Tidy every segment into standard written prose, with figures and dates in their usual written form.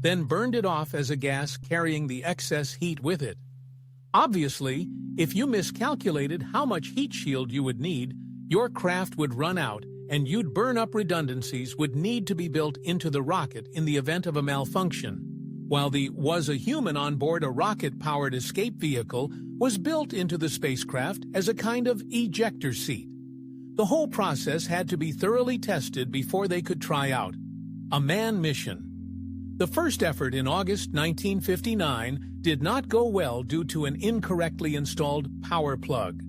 then burned it off as a gas, carrying the excess heat with it. Obviously, if you miscalculated how much heat shield you would need, your craft would run out and you'd burn up. Redundancies would need to be built into the rocket in the event of a malfunction, while the "was a human on board a rocket-powered escape vehicle" was built into the spacecraft as a kind of ejector seat. The whole process had to be thoroughly tested before they could try out. A manned mission. The first effort in August 1959 did not go well due to an incorrectly installed power plug.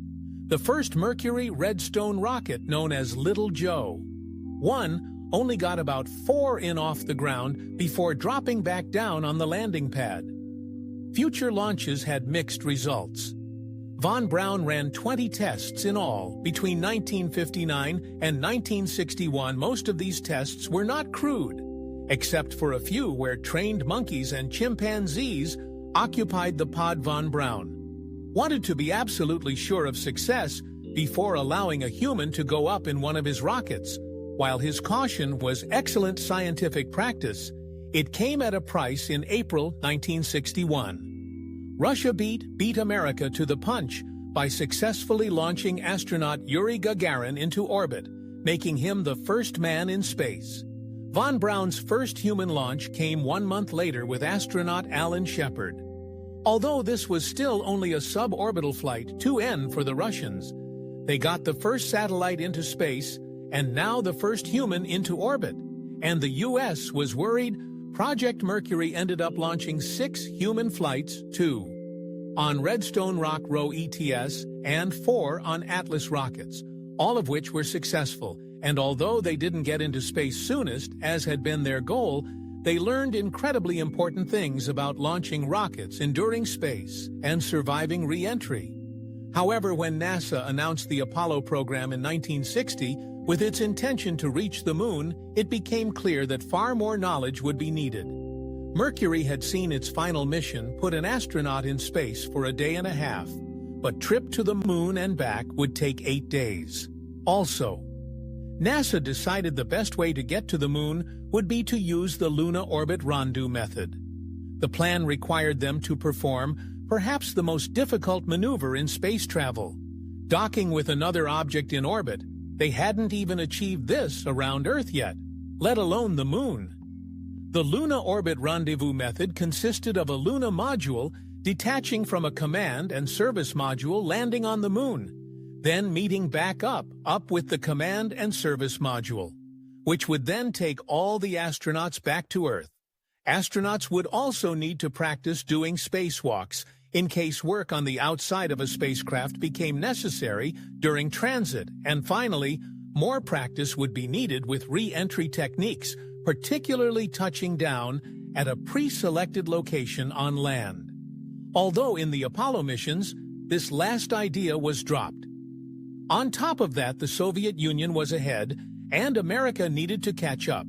The first Mercury Redstone rocket, known as Little Joe, only got about 4 in off the ground before dropping back down on the landing pad. Future launches had mixed results. Von Braun ran 20 tests in all between 1959 and 1961. Most of these tests were not crewed, except for a few where trained monkeys and chimpanzees occupied the pod. Von Braun wanted to be absolutely sure of success before allowing a human to go up in one of his rockets. While his caution was excellent scientific practice, it came at a price. In April 1961, Russia beat America to the punch by successfully launching astronaut Yuri Gagarin into orbit, making him the first man in space. Von Braun's first human launch came 1 month later with astronaut Alan Shepard. Although this was still only a suborbital flight, 2N for the Russians, they got the first satellite into space and now the first human into orbit. And the U.S. was worried. Project Mercury ended up launching 6 human flights, 2 on Redstone Rock Row ETS and 4 on Atlas rockets, all of which were successful. And although they didn't get into space soonest, as had been their goal, they learned incredibly important things about launching rockets, enduring space, and surviving re-entry. However, when NASA announced the Apollo program in 1960, with its intention to reach the moon, it became clear that far more knowledge would be needed. Mercury had seen its final mission put an astronaut in space for a day and a half, but trip to the moon and back would take 8 days. Also, NASA decided the best way to get to the moon would be to use the lunar orbit rendezvous method. The plan required them to perform perhaps the most difficult maneuver in space travel, docking with another object in orbit. They hadn't even achieved this around Earth yet, let alone the moon. The lunar orbit rendezvous method consisted of a lunar module detaching from a command and service module landing on the moon, then meeting back up with the command and service module, which would then take all the astronauts back to Earth. Astronauts would also need to practice doing spacewalks in case work on the outside of a spacecraft became necessary during transit. And finally, more practice would be needed with re-entry techniques, particularly touching down at a pre-selected location on land. Although in the Apollo missions, this last idea was dropped. On top of that, the Soviet Union was ahead, and America needed to catch up.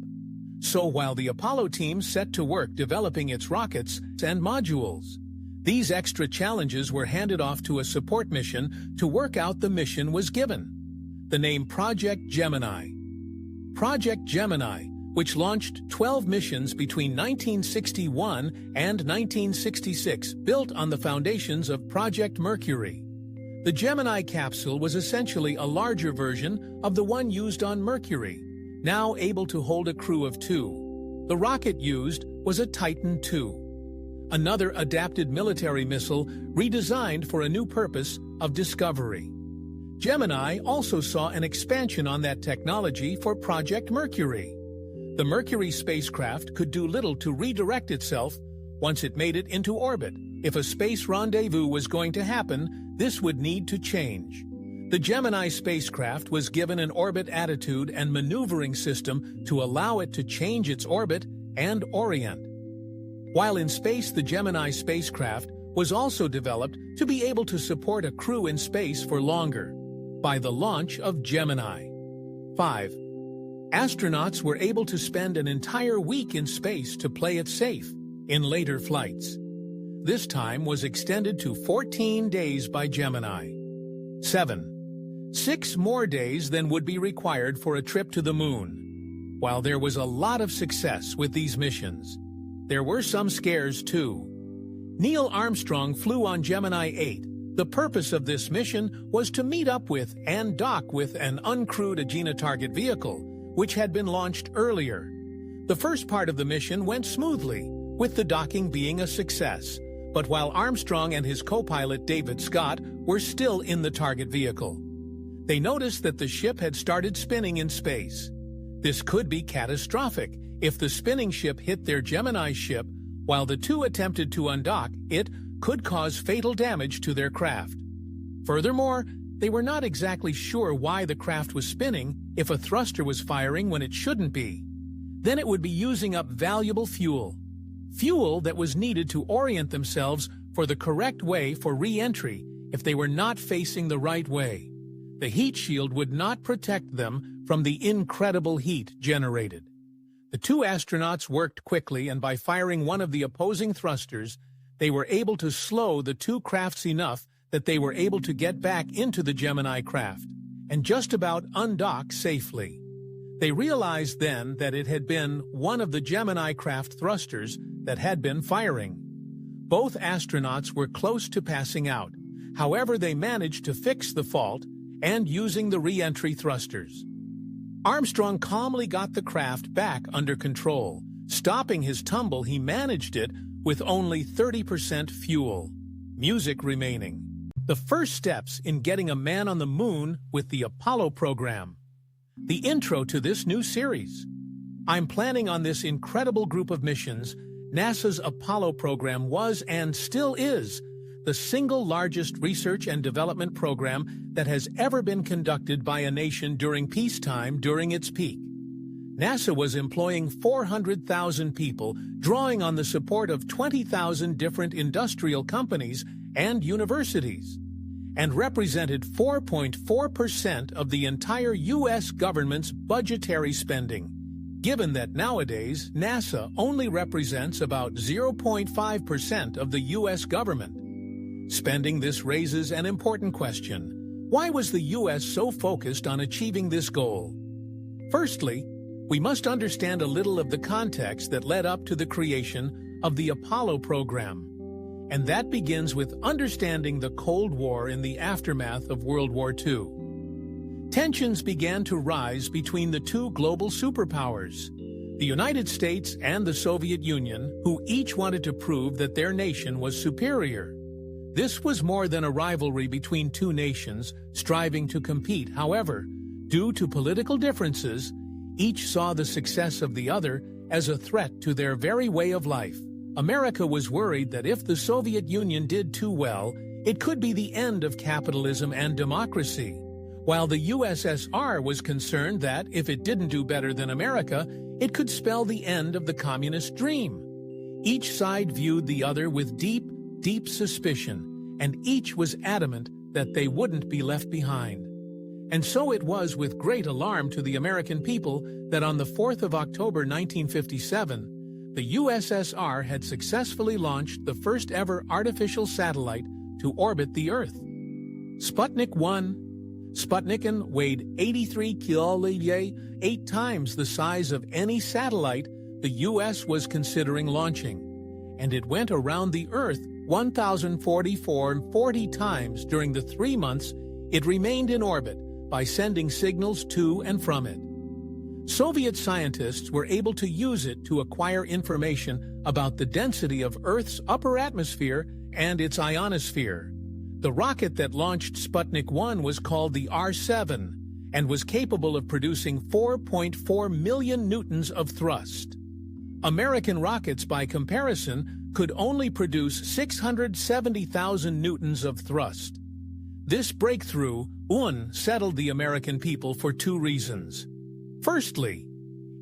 So while the Apollo team set to work developing its rockets and modules, these extra challenges were handed off to a support mission to work out. The mission was given the name Project Gemini. Project Gemini, which launched 12 missions between 1961 and 1966, built on the foundations of Project Mercury. The Gemini capsule was essentially a larger version of the one used on Mercury, now able to hold a crew of 2. The rocket used was a Titan II, another adapted military missile redesigned for a new purpose of discovery. Gemini also saw an expansion on that technology for Project Mercury. The Mercury spacecraft could do little to redirect itself once it made it into orbit. If a space rendezvous was going to happen, this would need to change. The Gemini spacecraft was given an orbit attitude and maneuvering system to allow it to change its orbit and orient. While in space, the Gemini spacecraft was also developed to be able to support a crew in space for longer. By the launch of Gemini 5, astronauts were able to spend an entire week in space to play it safe in later flights. This time was extended to 14 days by Gemini 7. 6 more days than would be required for a trip to the moon. While there was a lot of success with these missions, there were some scares too. Neil Armstrong flew on Gemini 8. The purpose of this mission was to meet up with and dock with an uncrewed Agena target vehicle, which had been launched earlier. The first part of the mission went smoothly, with the docking being a success. But while Armstrong and his co-pilot David Scott were still in the target vehicle, they noticed that the ship had started spinning in space. This could be catastrophic. If the spinning ship hit their Gemini ship while the two attempted to undock, it could cause fatal damage to their craft. Furthermore, they were not exactly sure why the craft was spinning if a thruster was firing when it shouldn't be. Then it would be using up valuable fuel. Fuel that was needed to orient themselves for the correct way for re-entry if they were not facing the right way. The heat shield would not protect them from the incredible heat generated. The two astronauts worked quickly, and by firing one of the opposing thrusters, they were able to slow the two crafts enough that they were able to get back into the Gemini craft and just about undock safely. They realized then that it had been one of the Gemini craft thrusters that had been firing. Both astronauts were close to passing out. However, they managed to fix the fault and using the re-entry thrusters. Armstrong calmly got the craft back under control. Stopping his tumble, he managed it with only 30% fuel. Music remaining. The first steps in getting a man on the moon with the Apollo program. The intro to this new series. I'm planning on this incredible group of missions. NASA's Apollo program was and still is the single largest research and development program that has ever been conducted by a nation during peacetime during its peak. NASA was employing 400,000 people, drawing on the support of 20,000 different industrial companies and universities, and represented 4.4% of the entire U.S. government's budgetary spending, given that nowadays NASA only represents about 0.5% of the U.S. government. Spending this raises an important question. Why was the U.S. so focused on achieving this goal? Firstly, we must understand a little of the context that led up to the creation of the Apollo program. And that begins with understanding the Cold War in the aftermath of World War II. Tensions began to rise between the two global superpowers, the United States and the Soviet Union, who each wanted to prove that their nation was superior. This was more than a rivalry between two nations striving to compete. However, due to political differences, each saw the success of the other as a threat to their very way of life. America was worried that if the Soviet Union did too well, it could be the end of capitalism and democracy, while the USSR was concerned that if it didn't do better than America, it could spell the end of the communist dream. Each side viewed the other with deep suspicion, and each was adamant that they wouldn't be left behind. And so it was with great alarm to the American people that on the 4th of October 1957, the USSR had successfully launched the first ever artificial satellite to orbit the Earth. Sputnik 1. Sputnik weighed 83 kilograms, 8 times the size of any satellite the U.S. was considering launching, and it went around the Earth 1,044 times during the 3 months it remained in orbit by sending signals to and from it. Soviet scientists were able to use it to acquire information about the density of Earth's upper atmosphere and its ionosphere. The rocket that launched Sputnik 1 was called the R-7 and was capable of producing 4.4 million newtons of thrust. American rockets, by comparison, could only produce 670,000 newtons of thrust. This breakthrough settled the American people for 2 reasons. Firstly,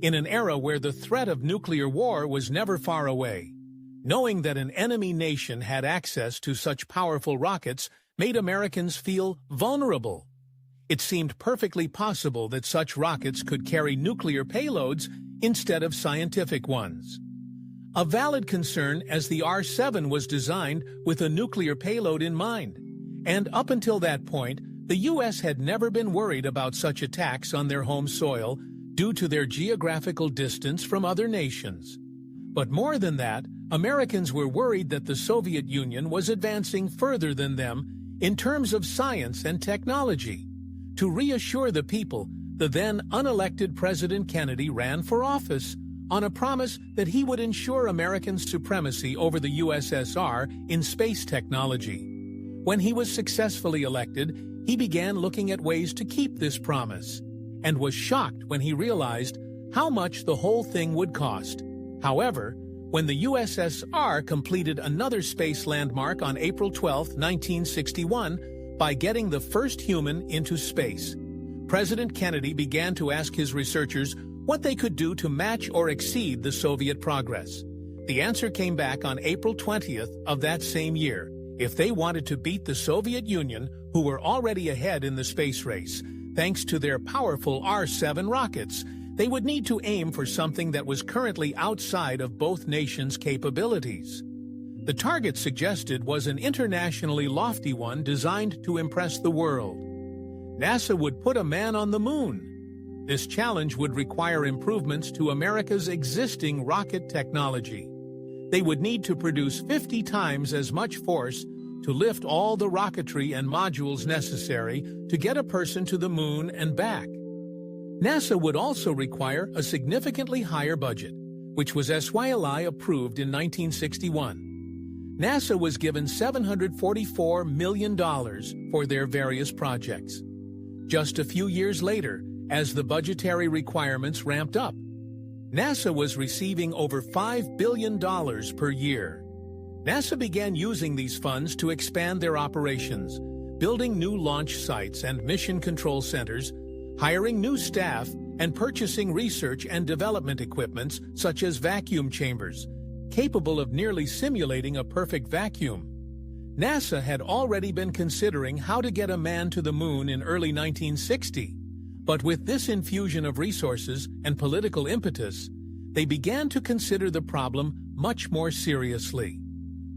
in an era where the threat of nuclear war was never far away, knowing that an enemy nation had access to such powerful rockets made Americans feel vulnerable. It seemed perfectly possible that such rockets could carry nuclear payloads instead of scientific ones. A valid concern, as the R-7 was designed with a nuclear payload in mind. And up until that point, the U.S. had never been worried about such attacks on their home soil due to their geographical distance from other nations. But more than that, Americans were worried that the Soviet Union was advancing further than them in terms of science and technology. To reassure the people, the then unelected President Kennedy ran for office on a promise that he would ensure American supremacy over the USSR in space technology. When he was successfully elected, he began looking at ways to keep this promise, and was shocked when he realized how much the whole thing would cost. However, when the USSR completed another space landmark on April 12, 1961, by getting the first human into space, President Kennedy began to ask his researchers what they could do to match or exceed the Soviet progress. The answer came back on April 20th of that same year. If they wanted to beat the Soviet Union, who were already ahead in the space race, thanks to their powerful R-7 rockets, they would need to aim for something that was currently outside of both nations' capabilities. The target suggested was an internationally lofty one designed to impress the world. NASA would put a man on the moon. This challenge would require improvements to America's existing rocket technology. They would need to produce 50 times as much force to lift all the rocketry and modules necessary to get a person to the moon and back. NASA would also require a significantly higher budget, which was SYLI approved in 1961. NASA was given $744 million for their various projects. Just a few years later, as the budgetary requirements ramped up, NASA was receiving over $5 billion per year. NASA began using these funds to expand their operations, building new launch sites and mission control centers, hiring new staff, and purchasing research and development equipments such as vacuum chambers, capable of nearly simulating a perfect vacuum. NASA had already been considering how to get a man to the moon in early 1960, but with this infusion of resources and political impetus, they began to consider the problem much more seriously.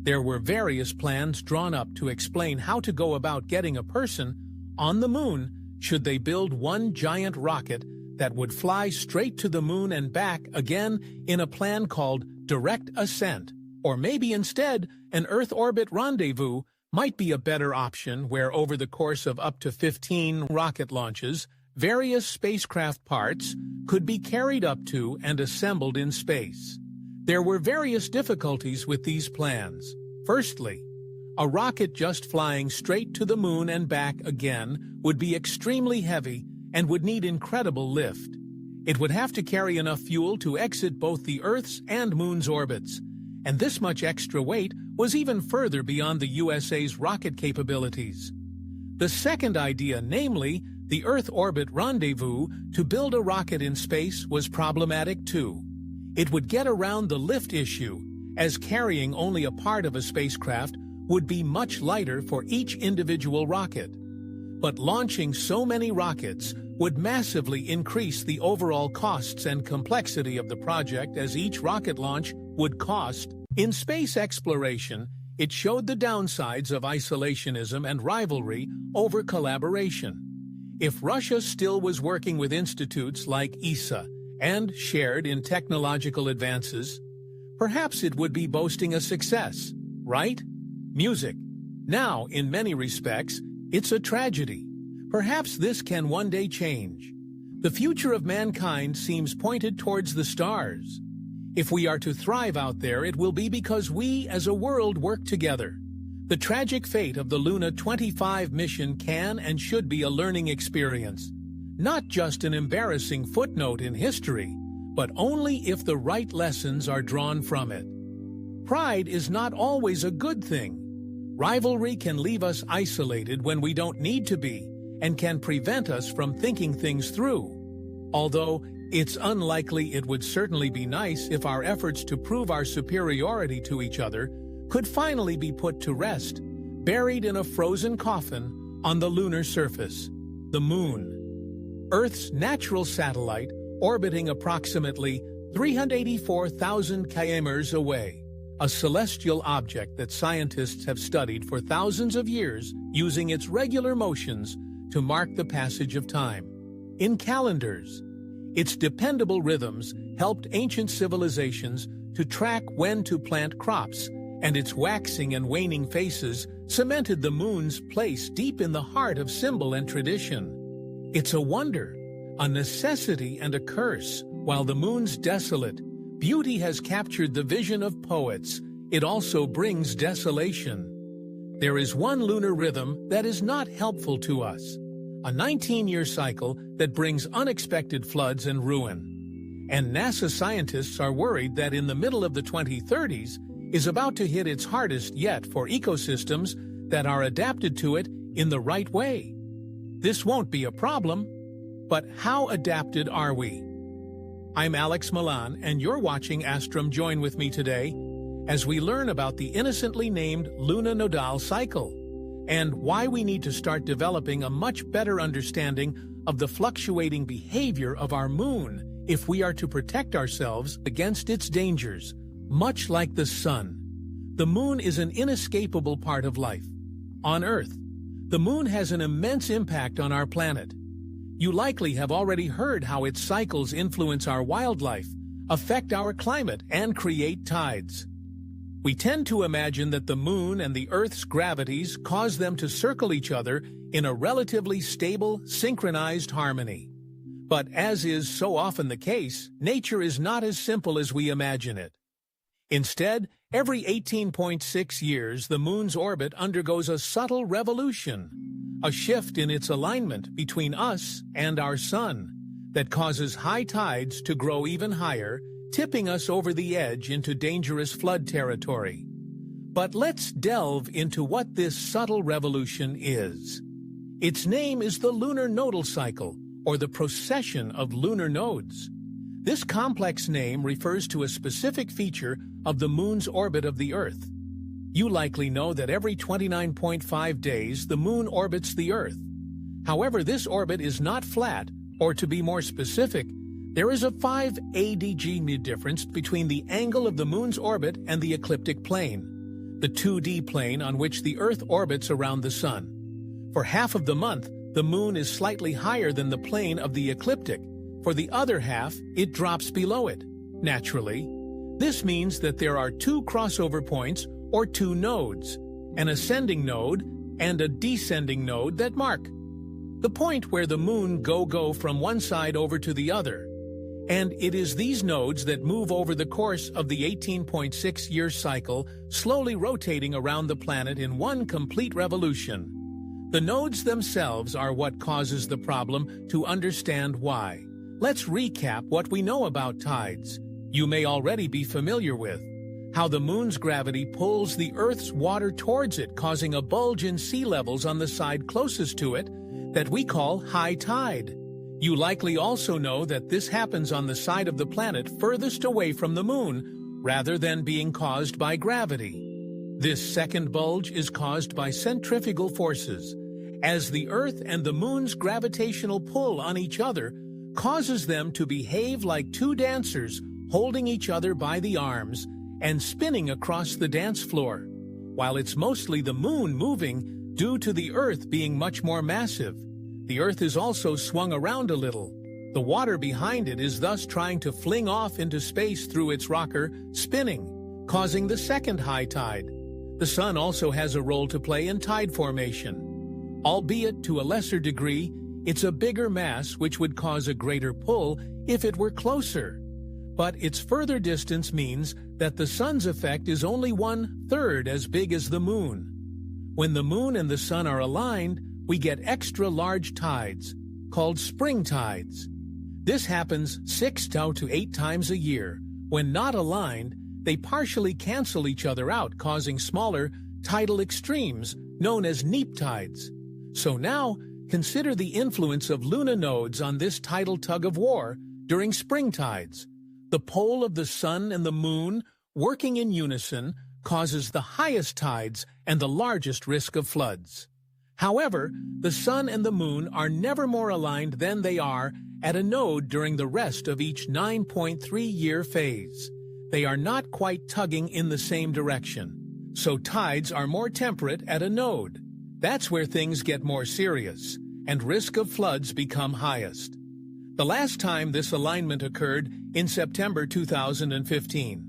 There were various plans drawn up to explain how to go about getting a person on the moon should they build one giant rocket that would fly straight to the moon and back again in a plan called direct ascent, or maybe instead an Earth orbit rendezvous might be a better option where over the course of up to 15 rocket launches, various spacecraft parts could be carried up to and assembled in space. There were various difficulties with these plans. Firstly, a rocket just flying straight to the moon and back again would be extremely heavy and would need incredible lift. It would have to carry enough fuel to exit both the Earth's and Moon's orbits, and this much extra weight was even further beyond the USA's rocket capabilities. The second idea, namely, the Earth orbit rendezvous to build a rocket in space, was problematic too. It would get around the lift issue, as carrying only a part of a spacecraft would be much lighter for each individual rocket. But launching so many rockets would massively increase the overall costs and complexity of the project, as each rocket launch would cost. In space exploration, it showed the downsides of isolationism and rivalry over collaboration. If Russia still was working with institutes like ESA and shared in technological advances, perhaps it would be boasting a success, right? Music. Now, in many respects, it's a tragedy. Perhaps this can one day change. The future of mankind seems pointed towards the stars. If we are to thrive out there, it will be because we as a world work together. The tragic fate of the Luna 25 mission can and should be a learning experience, not just an embarrassing footnote in history, but only if the right lessons are drawn from it. Pride is not always a good thing. Rivalry can leave us isolated when we don't need to be, and can prevent us from thinking things through. Although it's unlikely, it would certainly be nice if our efforts to prove our superiority to each other could finally be put to rest, buried in a frozen coffin on the lunar surface, the Moon. Earth's natural satellite, orbiting approximately 384,000 kilometers away, a celestial object that scientists have studied for thousands of years using its regular motions to mark the passage of time. In calendars, its dependable rhythms helped ancient civilizations to track when to plant crops, and its waxing and waning phases cemented the moon's place deep in the heart of symbol and tradition. It's a wonder, a necessity and a curse. While the moon's desolate, beauty has captured the vision of poets. It also brings desolation. There is one lunar rhythm that is not helpful to us, a 19-year cycle that brings unexpected floods and ruin. And NASA scientists are worried that in the middle of the 2030s is about to hit its hardest yet for ecosystems that are adapted to it in the right way. This won't be a problem, but how adapted are we? I'm Alex Milan, and you're watching Astrum. Join with me today as we learn about the innocently named lunar-nodal cycle and why we need to start developing a much better understanding of the fluctuating behavior of our moon if we are to protect ourselves against its dangers. Much like the sun, the moon is an inescapable part of life. On Earth, the moon has an immense impact on our planet. You likely have already heard how its cycles influence our wildlife, affect our climate, and create tides. We tend to imagine that the moon and the Earth's gravities cause them to circle each other in a relatively stable, synchronized harmony. But as is so often the case, nature is not as simple as we imagine it. Instead, every 18.6 years, the moon's orbit undergoes a subtle revolution, a shift in its alignment between us and our sun that causes high tides to grow even higher, tipping us over the edge into dangerous flood territory. But let's delve into what this subtle revolution is. Its name is the lunar nodal cycle, or the procession of lunar nodes. This complex name refers to a specific feature of the moon's orbit of the Earth. You likely know that every 29.5 days the moon orbits the Earth. However, this orbit is not flat, or to be more specific, there is a 5 ADG difference between the angle of the moon's orbit and the ecliptic plane, the 2D plane on which the Earth orbits around the sun. For half of the month, the moon is slightly higher than the plane of the ecliptic. For the other half, it drops below it. Naturally, this means that there are two crossover points, or two nodes, an ascending node and a descending node that mark the point where the moon go from one side over to the other. And it is these nodes that move over the course of the 18.6-year cycle, slowly rotating around the planet in one complete revolution. The nodes themselves are what causes the problem. To understand why, let's recap what we know about tides. You may already be familiar with how the moon's gravity pulls the Earth's water towards it, causing a bulge in sea levels on the side closest to it that we call high tide. You likely also know that this happens on the side of the planet furthest away from the moon, rather than being caused by gravity. This second bulge is caused by centrifugal forces, as the Earth and the moon's gravitational pull on each other causes them to behave like two dancers holding each other by the arms and spinning across the dance floor, while it's mostly the moon moving due to the Earth being much more massive. The Earth is also swung around a little. The water behind it is thus trying to fling off into space through its rocker, spinning, causing the second high tide. The sun also has a role to play in tide formation. Albeit to a lesser degree, it's a bigger mass which would cause a greater pull if it were closer. But its further distance means that the sun's effect is only 1/3 as big as the moon. When the moon and the sun are aligned, we get extra large tides, called spring tides. This happens 6 to 8 times a year. When not aligned, they partially cancel each other out, causing smaller tidal extremes known as neap tides. So now, consider the influence of lunar nodes on this tidal tug-of-war during spring tides. The pole of the sun and the moon, working in unison, causes the highest tides and the largest risk of floods. However, the sun and the moon are never more aligned than they are at a node during the rest of each 9.3-year phase. They are not quite tugging in the same direction, so tides are more temperate at a node. That's where things get more serious, and risk of floods become highest. The last time this alignment occurred in September 2015.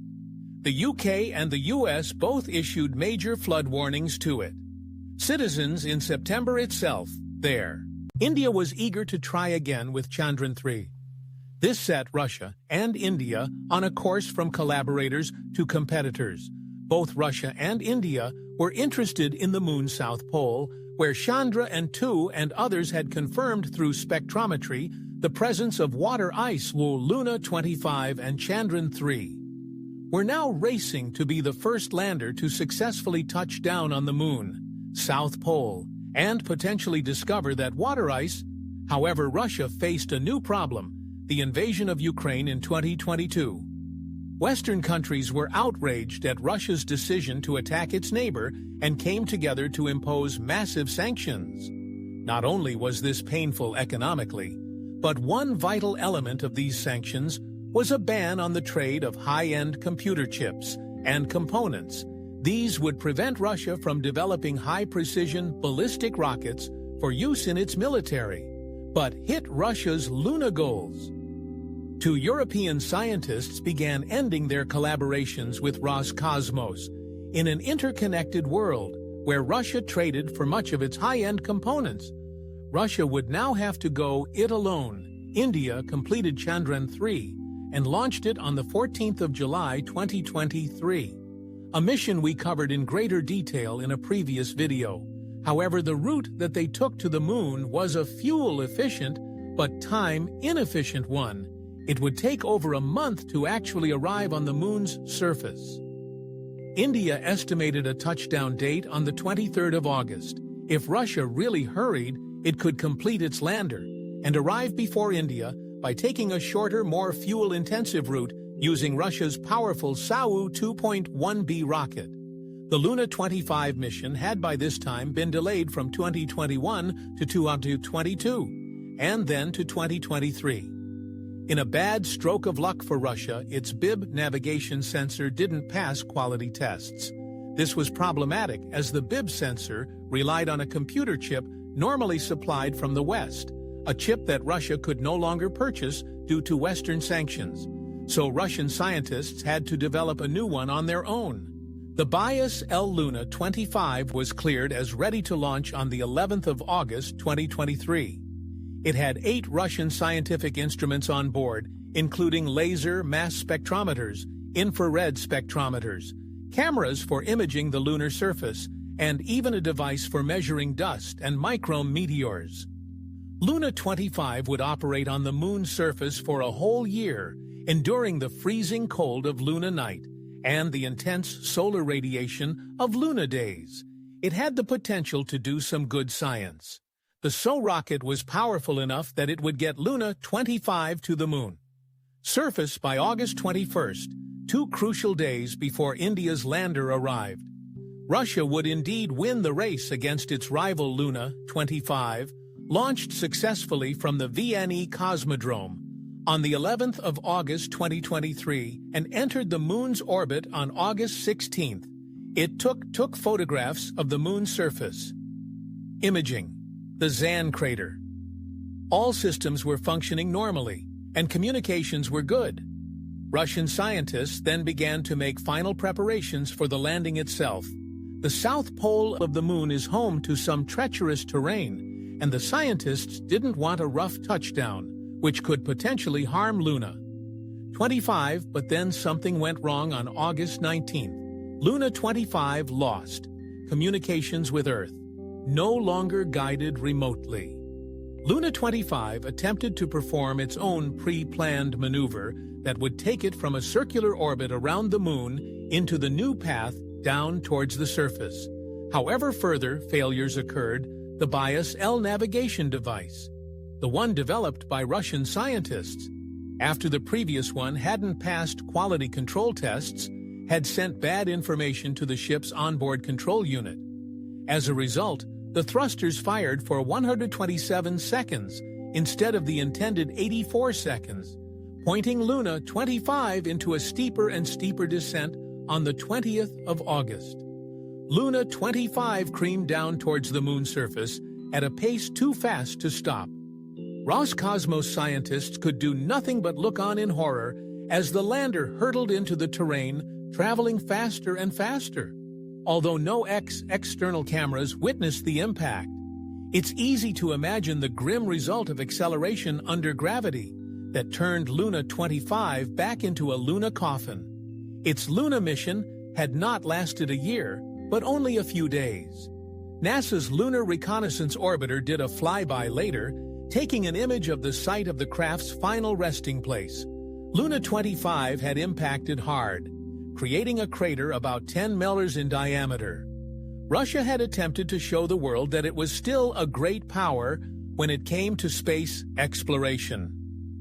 The UK and the US both issued major flood warnings to it. Citizens in September itself, there. India was eager to try again with Chandrayaan-3. This set Russia and India on a course from collaborators to competitors. Both Russia and India were interested in the moon's south pole, where Chandrayaan-2 and others had confirmed through spectrometry the presence of water ice. Luna 25 and Chandrayaan-3 were now racing to be the first lander to successfully touch down on the moon, South Pole, and potentially discover that water ice. However, Russia faced a new problem, the invasion of Ukraine in 2022. Western countries were outraged at Russia's decision to attack its neighbor and came together to impose massive sanctions. Not only was this painful economically, but one vital element of these sanctions was a ban on the trade of high-end computer chips and components. These would prevent Russia from developing high-precision ballistic rockets for use in its military, but hit Russia's Luna goals. Two European scientists began ending their collaborations with Roscosmos in an interconnected world where Russia traded for much of its high-end components. Russia would now have to go it alone. India completed Chandrayaan-3 and launched it on the 14th of July 2023, a mission we covered in greater detail in a previous video. However, the route that they took to the moon was a fuel-efficient but time-inefficient one. It would take over a month to actually arrive on the moon's surface. India estimated a touchdown date on the 23rd of August. If Russia really hurried, it could complete its lander and arrive before India by taking a shorter, more fuel-intensive route using Russia's powerful Salyut 2.1B rocket. The Luna 25 mission had by this time been delayed from 2021 to 2022, and then to 2023. In a bad stroke of luck for Russia, its BIB navigation sensor didn't pass quality tests. This was problematic as the BIB sensor relied on a computer chip normally supplied from the West, a chip that Russia could no longer purchase due to Western sanctions. So Russian scientists had to develop a new one on their own. The Bias L Luna 25 was cleared as ready to launch on the 11th of August 2023. It had 8 Russian scientific instruments on board, including laser mass spectrometers, infrared spectrometers, cameras for imaging the lunar surface, and even a device for measuring dust and microme meteors. Luna 25 would operate on the moon's surface for a whole year, enduring the freezing cold of Luna night and the intense solar radiation of Luna days. It had the potential to do some good science. The SO rocket was powerful enough that it would get Luna 25 to the moon surface by August 21st, 2 crucial days before India's lander arrived. Russia would indeed win the race against its rival Luna 25, launched successfully from the VNE Cosmodrome on the 11th of August 2023 and entered the moon's orbit on August 16th. It took photographs of the moon's surface. Imaging. The Zan crater. All systems were functioning normally, and communications were good. Russian scientists then began to make final preparations for the landing itself. The south pole of the moon is home to some treacherous terrain, and the scientists didn't want a rough touchdown, which could potentially harm Luna 25, but then something went wrong on August 19th. Luna 25 lost communications with Earth, no longer guided remotely. Luna 25 attempted to perform its own pre-planned maneuver that would take it from a circular orbit around the moon into the new path down towards the surface. However, further failures occurred. The Bias L navigation device, the one developed by Russian scientists, after the previous one hadn't passed quality control tests, had sent bad information to the ship's onboard control unit. As a result, the thrusters fired for 127 seconds instead of the intended 84 seconds, pointing Luna 25 into a steeper and steeper descent on the 20th of August. Luna 25 creamed down towards the moon's surface at a pace too fast to stop. Roscosmos scientists could do nothing but look on in horror as the lander hurtled into the terrain traveling faster and faster, although no external cameras witnessed the impact. It's easy to imagine the grim result of acceleration under gravity that turned Luna 25 back into a Luna coffin. Its Luna mission had not lasted a year, but only a few days. NASA's Lunar Reconnaissance Orbiter did a flyby later, taking an image of the site of the craft's final resting place. Luna 25 had impacted hard, creating a crater about 10 miles in diameter. Russia had attempted to show the world that it was still a great power when it came to space exploration.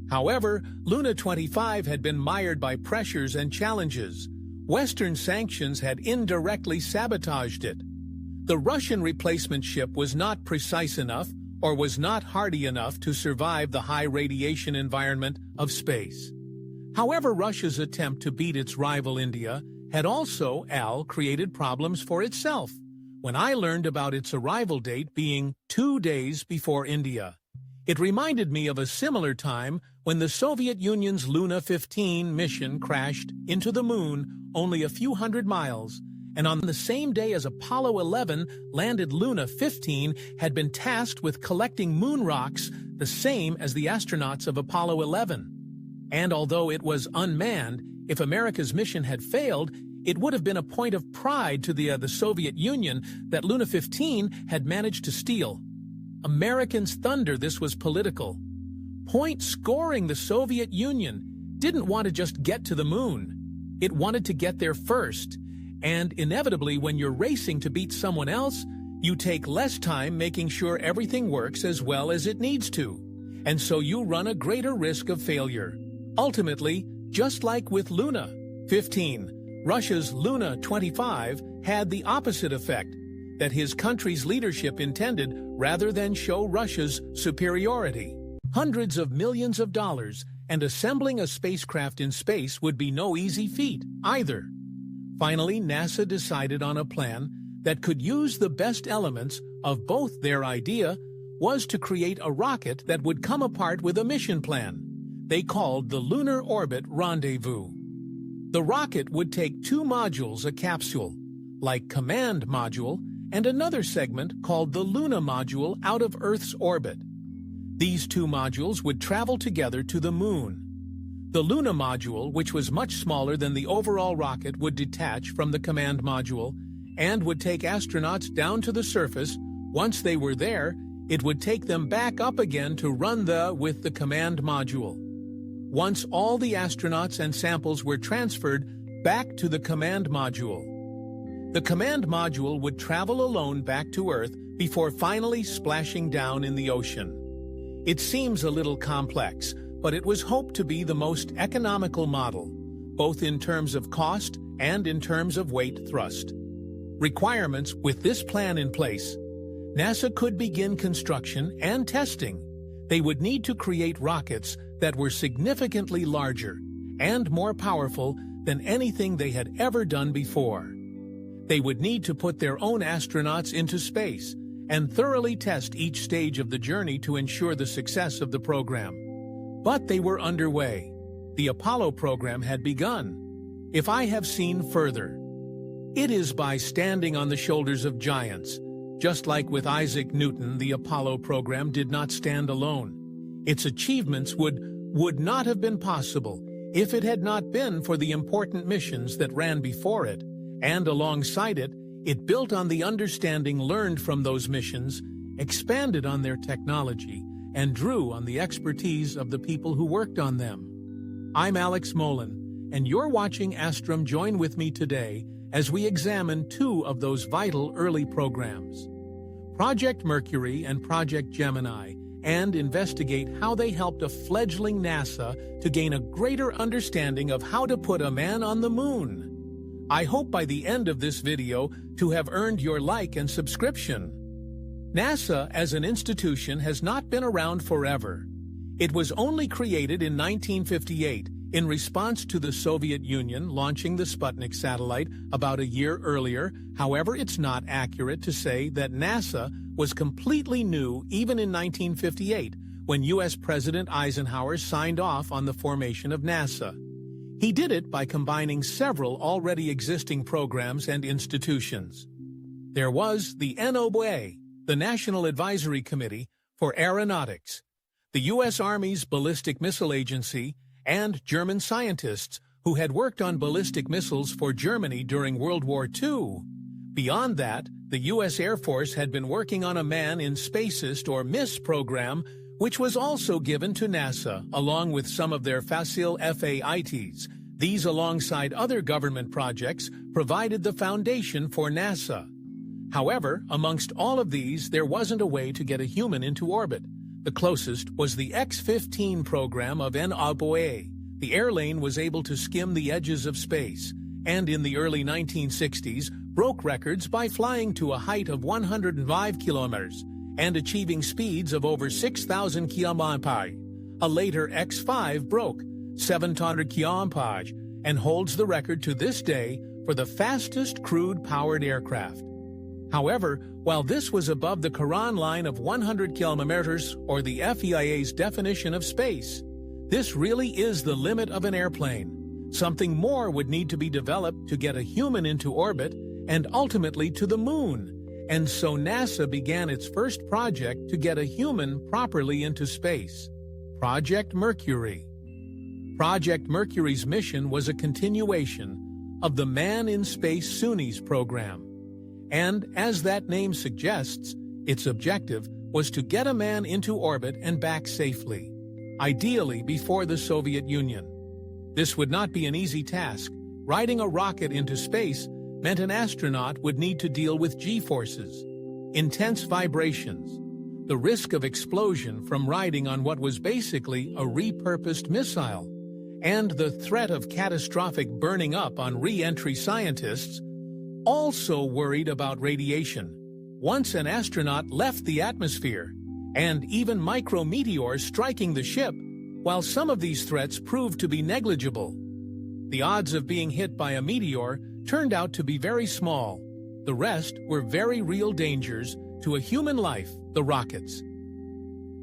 However, Luna 25 had been mired by pressures and challenges. Western sanctions had indirectly sabotaged it. The Russian replacement ship was not precise enough or was not hardy enough to survive the high radiation environment of space. However, Russia's attempt to beat its rival India had also created problems for itself when I learned about its arrival date being 2 days before India. It reminded me of a similar time when the Soviet Union's Luna 15 mission crashed into the moon only a few hundred miles, and on the same day as Apollo 11 landed, Luna 15 had been tasked with collecting moon rocks, the same as the astronauts of Apollo 11. And although it was unmanned, if America's mission had failed, it would have been a point of pride to the Soviet Union that Luna 15 had managed to steal. Americans' thunder, this was political. Point scoring, the Soviet Union didn't want to just get to the moon. It wanted to get there first. And inevitably, when you're racing to beat someone else, you take less time making sure everything works as well as it needs to. And so you run a greater risk of failure. Ultimately, just like with Luna 15, Russia's Luna 25 had the opposite effect that his country's leadership intended rather than show Russia's superiority. Hundreds of millions of dollars, and assembling a spacecraft in space would be no easy feat either. Finally, NASA decided on a plan that could use the best elements of both. Their idea was to create a rocket that would come apart with a mission plan they called the Lunar Orbit Rendezvous. The rocket would take 2 modules, a capsule, like Command Module, and another segment called the Luna Module out of Earth's orbit. These 2 modules would travel together to the Moon. The Luna Module, which was much smaller than the overall rocket, would detach from the Command Module and would take astronauts down to the surface. Once they were there, it would take them back up again to run with the Command Module. Once all the astronauts and samples were transferred back to the Command Module, the Command Module would travel alone back to Earth before finally splashing down in the ocean. It seems a little complex, but it was hoped to be the most economical model, both in terms of cost and in terms of weight thrust. Requirements: with this plan in place, NASA could begin construction and testing. They would need to create rockets that were significantly larger and more powerful than anything they had ever done before. They would need to put their own astronauts into space and thoroughly test each stage of the journey to ensure the success of the program. But they were underway. The Apollo program had begun. If I have seen further, it is by standing on the shoulders of giants. Just like with Isaac Newton, the Apollo program did not stand alone. Its achievements would not have been possible if it had not been for the important missions that ran before it, and alongside it, it built on the understanding learned from those missions, expanded on their technology, and drew on the expertise of the people who worked on them. I'm Alex Molan, and you're watching Astrum. Join with me today as we examine 2 of those vital early programs, Project Mercury and Project Gemini, and investigate how they helped a fledgling NASA to gain a greater understanding of how to put a man on the moon. I hope by the end of this video to have earned your like and subscription. NASA as an institution has not been around forever. It was only created in 1958 in response to the Soviet Union launching the Sputnik satellite about a year earlier. However, it's not accurate to say that NASA was completely new even in 1958, when U.S. President Eisenhower signed off on the formation of NASA. He did it by combining several already existing programs and institutions. There was the NOAA, the National Advisory Committee for Aeronautics, the U.S. Army's Ballistic Missile Agency, and German scientists who had worked on ballistic missiles for Germany during World War II. Beyond that, the U.S. Air Force had been working on a Man in Spacist or MISS program, which was also given to NASA, along with some of their facile FAITs. These, alongside other government projects, provided the foundation for NASA. However, amongst all of these, there wasn't a way to get a human into orbit. The closest was the X-15 program of NOAA. The airlane was able to skim the edges of space, and in the early 1960s, broke records by flying to a height of 105 kilometers and achieving speeds of over 6,000 km/h. A later X-5 broke 700 km/h and holds the record to this day for the fastest crewed-powered aircraft. However, while this was above the Quran line of 100 kilometers or the FAA's definition of space, this really is the limit of an airplane. Something more would need to be developed to get a human into orbit and ultimately to the moon. And so NASA began its first project to get a human properly into space, Project Mercury. Project Mercury's mission was a continuation of the Man in Space Sunnis program. And, as that name suggests, its objective was to get a man into orbit and back safely, ideally before the Soviet Union. This would not be an easy task. Riding a rocket into space meant an astronaut would need to deal with G-forces, intense vibrations, the risk of explosion from riding on what was basically a repurposed missile, and the threat of catastrophic burning up on re-entry. Scientists also worried about radiation once an astronaut left the atmosphere, and even micrometeors striking the ship. While some of these threats proved to be negligible, the odds of being hit by a meteor turned out to be very small. The rest were very real dangers to a human life, the rockets.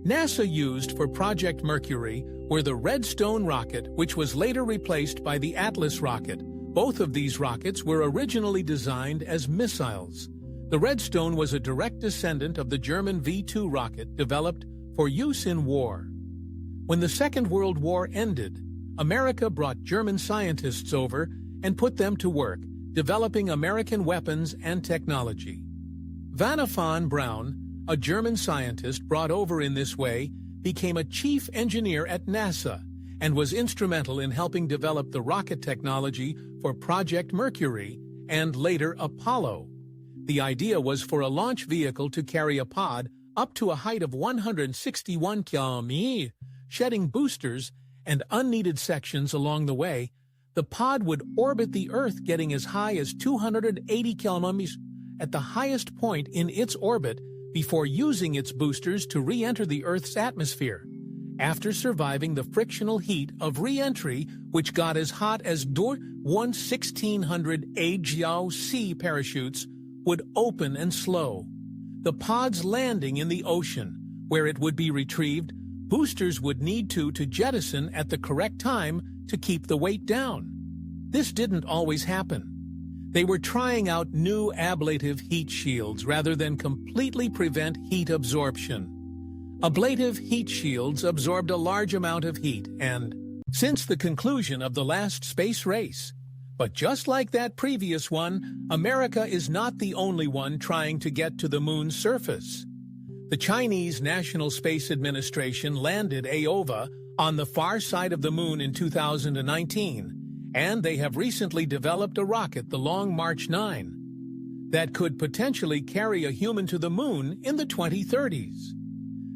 NASA used for Project Mercury were the Redstone rocket, which was later replaced by the Atlas rocket. Both of these rockets were originally designed as missiles. The Redstone was a direct descendant of the German V-2 rocket developed for use in war. When the Second World War ended, America brought German scientists over and put them to work, developing American weapons and technology. Wernher von Braun, a German scientist brought over in this way, became a chief engineer at NASA and was instrumental in helping develop the rocket technology for Project Mercury and later Apollo. The idea was for a launch vehicle to carry a pod up to a height of 161 km, shedding boosters and unneeded sections along the way. The pod would orbit the Earth, getting as high as 280 kilometers at the highest point in its orbit before using its boosters to re-enter the Earth's atmosphere. After surviving the frictional heat of re-entry, which got as hot as 1600 AGC parachutes would open and slow. The pod's landing in the ocean, where it would be retrieved, boosters would need to jettison at the correct time to keep the weight down. This didn't always happen. They were trying out new ablative heat shields rather than completely prevent heat absorption. Ablative heat shields absorbed a large amount of heat and, since the conclusion of the last space race, but just like that previous one, America is not the only one trying to get to the moon's surface. The Chinese National Space Administration landed AOVA on the far side of the moon in 2019, and they have recently developed a rocket, the Long March 9, that could potentially carry a human to the moon in the 2030s.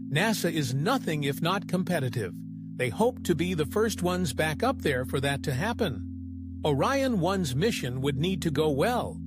NASA is nothing if not competitive. They hope to be the first ones back up there for that to happen. Orion 1's mission would need to go well.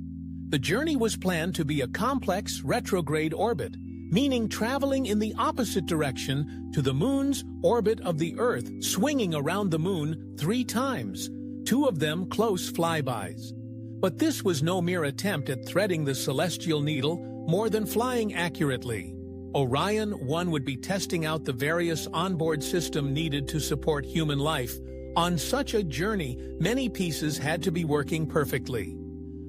The journey was planned to be a complex retrograde orbit, meaning traveling in the opposite direction to the moon's orbit of the Earth, swinging around the moon 3 times, 2 of them close flybys. But this was no mere attempt at threading the celestial needle, more than flying accurately. Orion 1 would be testing out the various onboard system needed to support human life On such a journey, many pieces had to be working perfectly.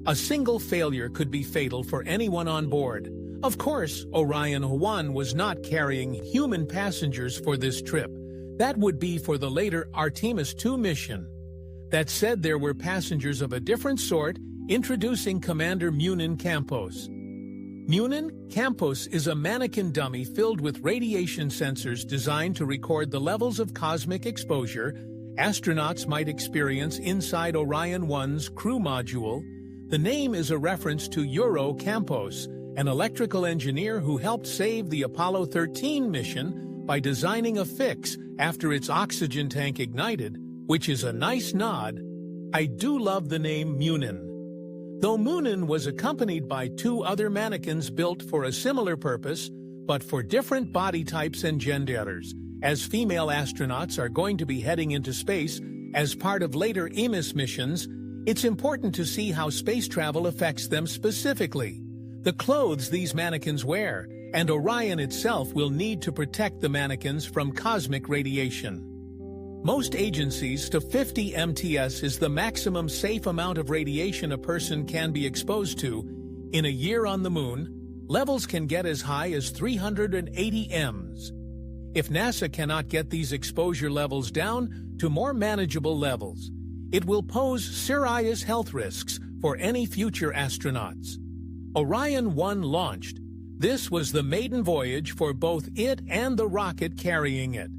A single failure could be fatal for anyone on board. Of course, Orion 1 was not carrying human passengers for this trip. That would be for the later Artemis 2 mission. That said, there were passengers of a different sort, introducing Commander Munin Campos. Munin Campos is a mannequin dummy filled with radiation sensors designed to record the levels of cosmic exposure astronauts might experience inside Orion 1's crew module. The name is a reference to Euro Campos, an electrical engineer who helped save the Apollo 13 mission by designing a fix after its oxygen tank ignited, which is a nice nod. I do love the name Munin. Though Munin was accompanied by 2 other mannequins built for a similar purpose, but for different body types and genders, as female astronauts are going to be heading into space as part of later EMIS missions, it's important to see how space travel affects them specifically. The clothes these mannequins wear, and Orion itself will need to protect the mannequins from cosmic radiation. Most agencies to 50 MTS is the maximum safe amount of radiation a person can be exposed to. In a year on the Moon, levels can get as high as 380 Ms. If NASA cannot get these exposure levels down to more manageable levels, it will pose serious health risks for any future astronauts. Orion 1 launched. This was the maiden voyage for both it and the rocket carrying it.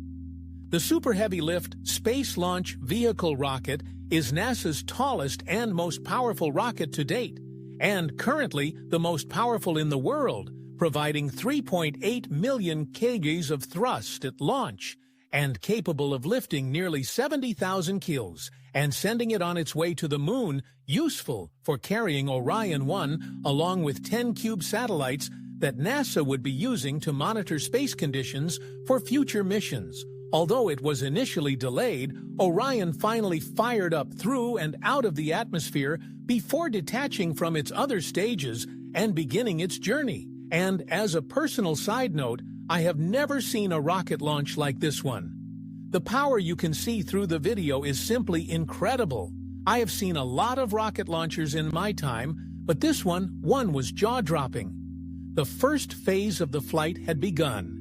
The Super Heavy Lift Space Launch Vehicle rocket is NASA's tallest and most powerful rocket to date, and currently the most powerful in the world, providing 3.8 million kgs of thrust at launch and capable of lifting nearly 70,000 kilos and sending it on its way to the Moon, useful for carrying Orion 1 along with 10 CubeSat satellites that NASA would be using to monitor space conditions for future missions. Although it was initially delayed, Orion finally fired up through and out of the atmosphere before detaching from its other stages and beginning its journey. And as a personal side note, I have never seen a rocket launch like this one. The power you can see through the video is simply incredible. I have seen a lot of rocket launchers in my time, but this one was jaw-dropping. The first phase of the flight had begun.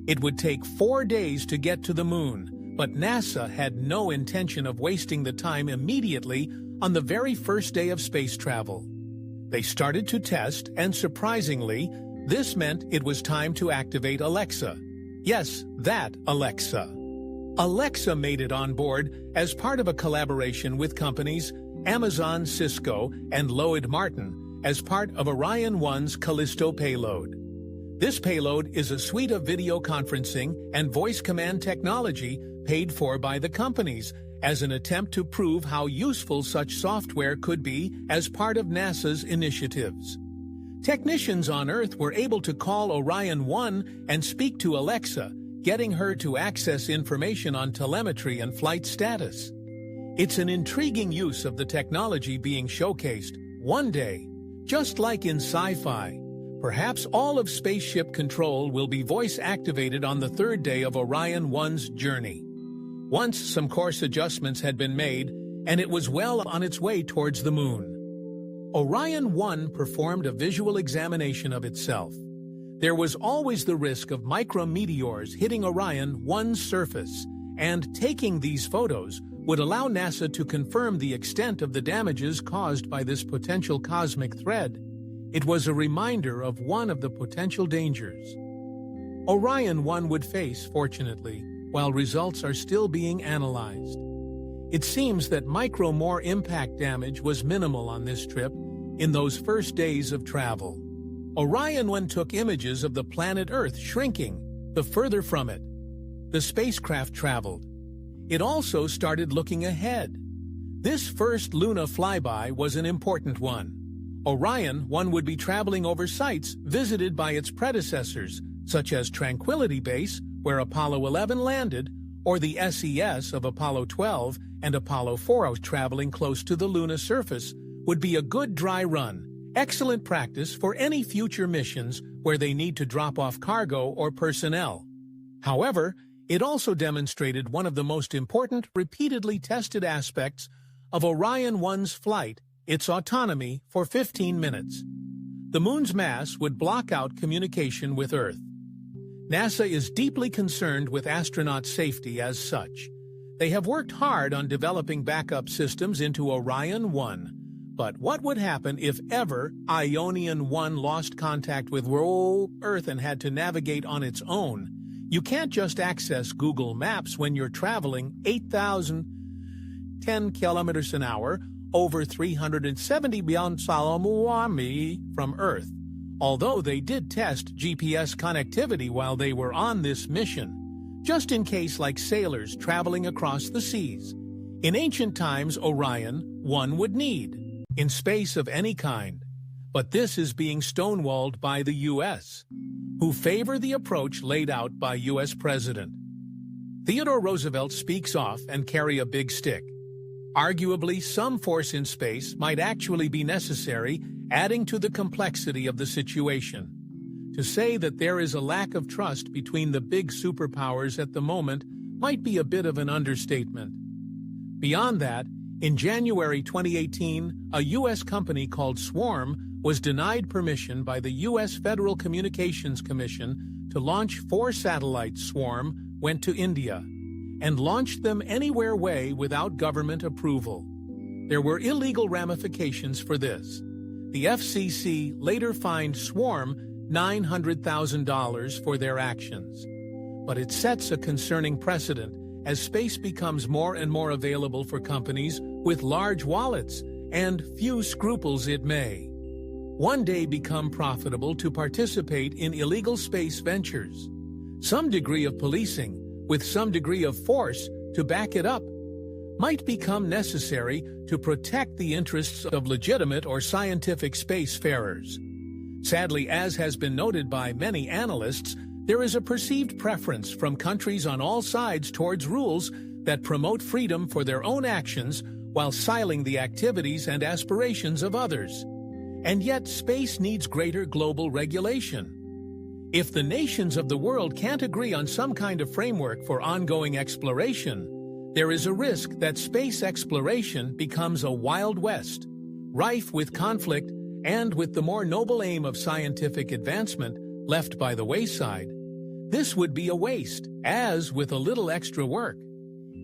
It would take 4 days to get to the Moon, but NASA had no intention of wasting the time immediately on the very first day of space travel. They started to test, and surprisingly, this meant it was time to activate Alexa. Yes, that Alexa. Alexa made it on board as part of a collaboration with companies Amazon, Cisco, and Lockheed Martin as part of Orion 1's Callisto payload. This payload is a suite of video conferencing and voice command technology paid for by the companies as an attempt to prove how useful such software could be as part of NASA's initiatives. Technicians on Earth were able to call Orion 1 and speak to Alexa, getting her to access information on telemetry and flight status. It's an intriguing use of the technology being showcased. One day, just like in sci-fi, perhaps all of spaceship control will be voice-activated on the 3rd day of Orion 1's journey. Once some course adjustments had been made, and it was well on its way towards the Moon. Orion 1 performed a visual examination of itself. There was always the risk of micrometeors hitting Orion 1's surface, and taking these photos would allow NASA to confirm the extent of the damages caused by this potential cosmic threat. It was a reminder of one of the potential dangers Orion 1 would face, fortunately, while results are still being analyzed. It seems that more impact damage was minimal on this trip in those first days of travel. Orion 1 took images of the planet Earth shrinking the further from it. The spacecraft traveled. It also started looking ahead. This first lunar flyby was an important one. Orion 1 would be traveling over sites visited by its predecessors, such as Tranquility Base, where Apollo 11 landed, or the SES of Apollo 12 and Apollo 4. Traveling close to the lunar surface would be a good dry run, excellent practice for any future missions where they need to drop off cargo or personnel. However, It also demonstrated one of the most important, repeatedly tested aspects of Orion 1's flight, its autonomy, for 15 minutes. The moon's mass would block out communication with Earth. NASA is deeply concerned with astronaut safety as such. They have worked hard on developing backup systems into Orion 1. But what would happen if ever Ionian 1 lost contact with Earth and had to navigate on its own? You can't just access Google Maps when you're traveling 8,010 kilometers an hour over 370 beyond Salomouami from Earth, although they did test GPS connectivity while they were on this mission, just in case, like sailors traveling across the seas. In ancient times, Orion 1 would need in space of any kind, but this is being stonewalled by the U.S., who favor the approach laid out by U.S. President Theodore Roosevelt speaks off and carry a big stick. Arguably, some force in space might actually be necessary, adding to the complexity of the situation. To say that there is a lack of trust between the big superpowers at the moment might be a bit of an understatement. Beyond that, in January 2018, a U.S. company called Swarm was denied permission by the U.S. Federal Communications Commission to launch 4 satellites. Swarm went to India and launched them anywhere without government approval. There were illegal ramifications for this. The FCC later fined Swarm $900,000 for their actions. But it sets a concerning precedent as space becomes more and more available for companies with large wallets and few scruples. It may one day become profitable to participate in illegal space ventures. Some degree of policing, with some degree of force to back it up, might become necessary to protect the interests of legitimate or scientific spacefarers. Sadly, as has been noted by many analysts, there is a perceived preference from countries on all sides towards rules that promote freedom for their own actions while silencing the activities and aspirations of others. And yet, space needs greater global regulation. If the nations of the world can't agree on some kind of framework for ongoing exploration, there is a risk that space exploration becomes a Wild West, rife with conflict and with the more noble aim of scientific advancement left by the wayside. This would be a waste, as with a little extra work.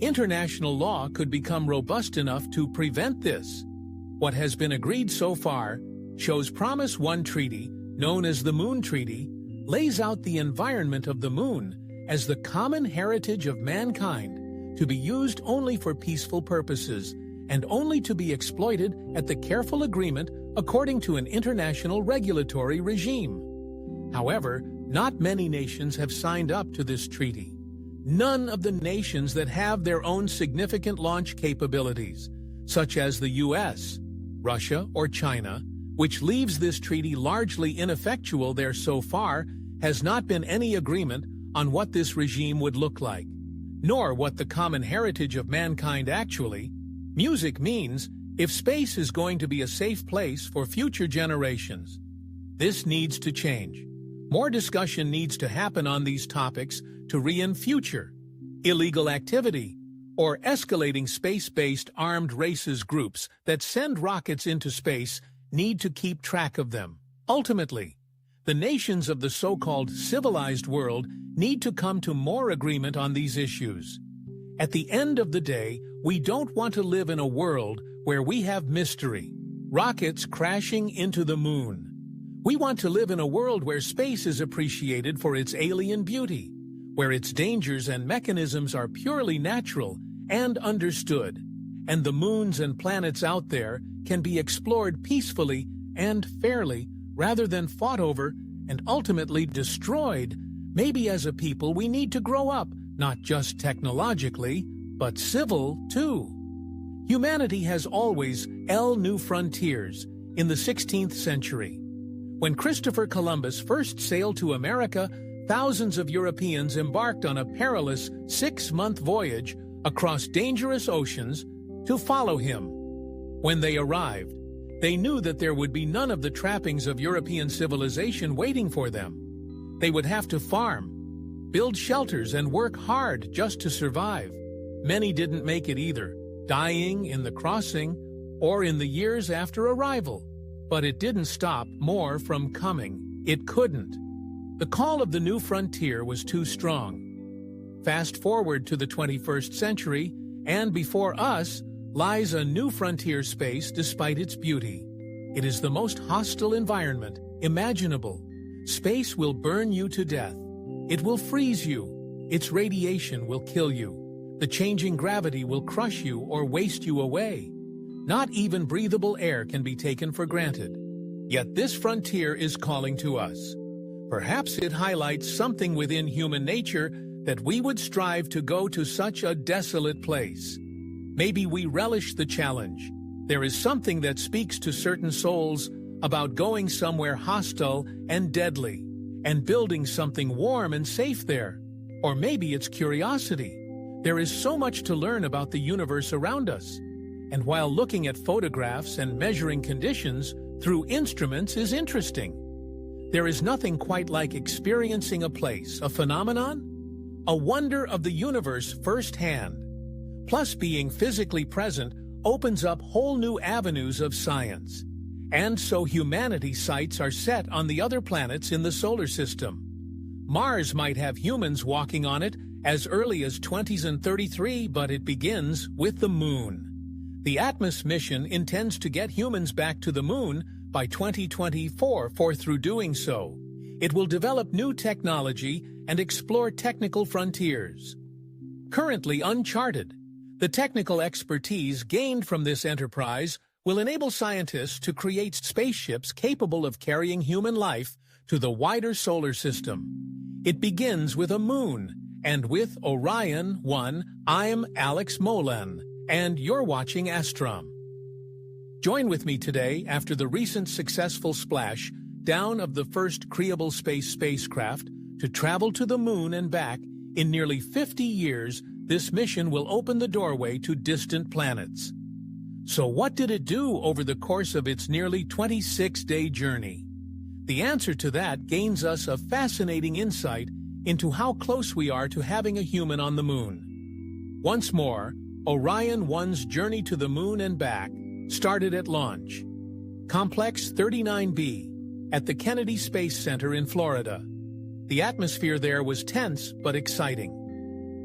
International law could become robust enough to prevent this. What has been agreed so far shows Promise 1 Treaty, known as the Moon Treaty, lays out the environment of the moon as the common heritage of mankind, to be used only for peaceful purposes and only to be exploited at the careful agreement according to an international regulatory regime. However, not many nations have signed up to this treaty. None of the nations that have their own significant launch capabilities, such as the U.S., Russia, or China, which leaves this treaty largely ineffectual there so far, has not been any agreement on what this regime would look like, nor what the common heritage of mankind actually. Music means if space is going to be a safe place for future generations. This needs to change. More discussion needs to happen on these topics to rein future illegal activity or escalating space-based armed races. Groups that send rockets into space need to keep track of them. Ultimately, the nations of the so-called civilized world need to come to more agreement on these issues. At the end of the day, we don't want to live in a world where we have mystery, rockets crashing into the moon. We want to live in a world where space is appreciated for its alien beauty, where its dangers and mechanisms are purely natural and understood, and the moons and planets out there can be explored peacefully and fairly rather than fought over and ultimately destroyed. Maybe as a people we need to grow up, not just technologically, but civil too. Humanity has always new frontiers. In the 16th century, when Christopher Columbus first sailed to America, thousands of Europeans embarked on a perilous 6-month voyage across dangerous oceans to follow him. When they arrived, they knew that there would be none of the trappings of European civilization waiting for them. They would have to farm, build shelters and work hard just to survive. Many didn't make it either, dying in the crossing or in the years after arrival. But it didn't stop more from coming. It couldn't. The call of the new frontier was too strong. Fast forward to the 21st century, and before us lies a new frontier space despite its beauty. It is the most hostile environment imaginable. Space will burn you to death. It will freeze you. Its radiation will kill you. The changing gravity will crush you or waste you away. Not even breathable air can be taken for granted. Yet this frontier is calling to us. Perhaps it highlights something within human nature that we would strive to go to such a desolate place. Maybe we relish the challenge. There is something that speaks to certain souls about going somewhere hostile and deadly, and building something warm and safe there. Or maybe it's curiosity. There is so much to learn about the universe around us. And while looking at photographs and measuring conditions through instruments is interesting, there is nothing quite like experiencing a place, a phenomenon, a wonder of the universe firsthand. Plus, being physically present opens up whole new avenues of science. And so humanity's sights are set on the other planets in the solar system. Mars might have humans walking on it as early as 2033, but it begins with the Moon. The Atmos mission intends to get humans back to the Moon by 2024, for through doing so, it will develop new technology and explore technical frontiers currently uncharted. The technical expertise gained from this enterprise will enable scientists to create spaceships capable of carrying human life to the wider solar system. It begins with a moon, and with Orion 1, I'm Alex Molan, and you're watching Astrom. Join with me today after the recent successful splash down of the first crewable spacecraft to travel to the moon and back. In nearly 50 years, this mission will open the doorway to distant planets. So what did it do over the course of its nearly 26-day journey? The answer to that gains us a fascinating insight into how close we are to having a human on the moon. Once more, Orion 1's journey to the moon and back started at launch. Complex 39B, at the Kennedy Space Center in Florida. The atmosphere there was tense but exciting.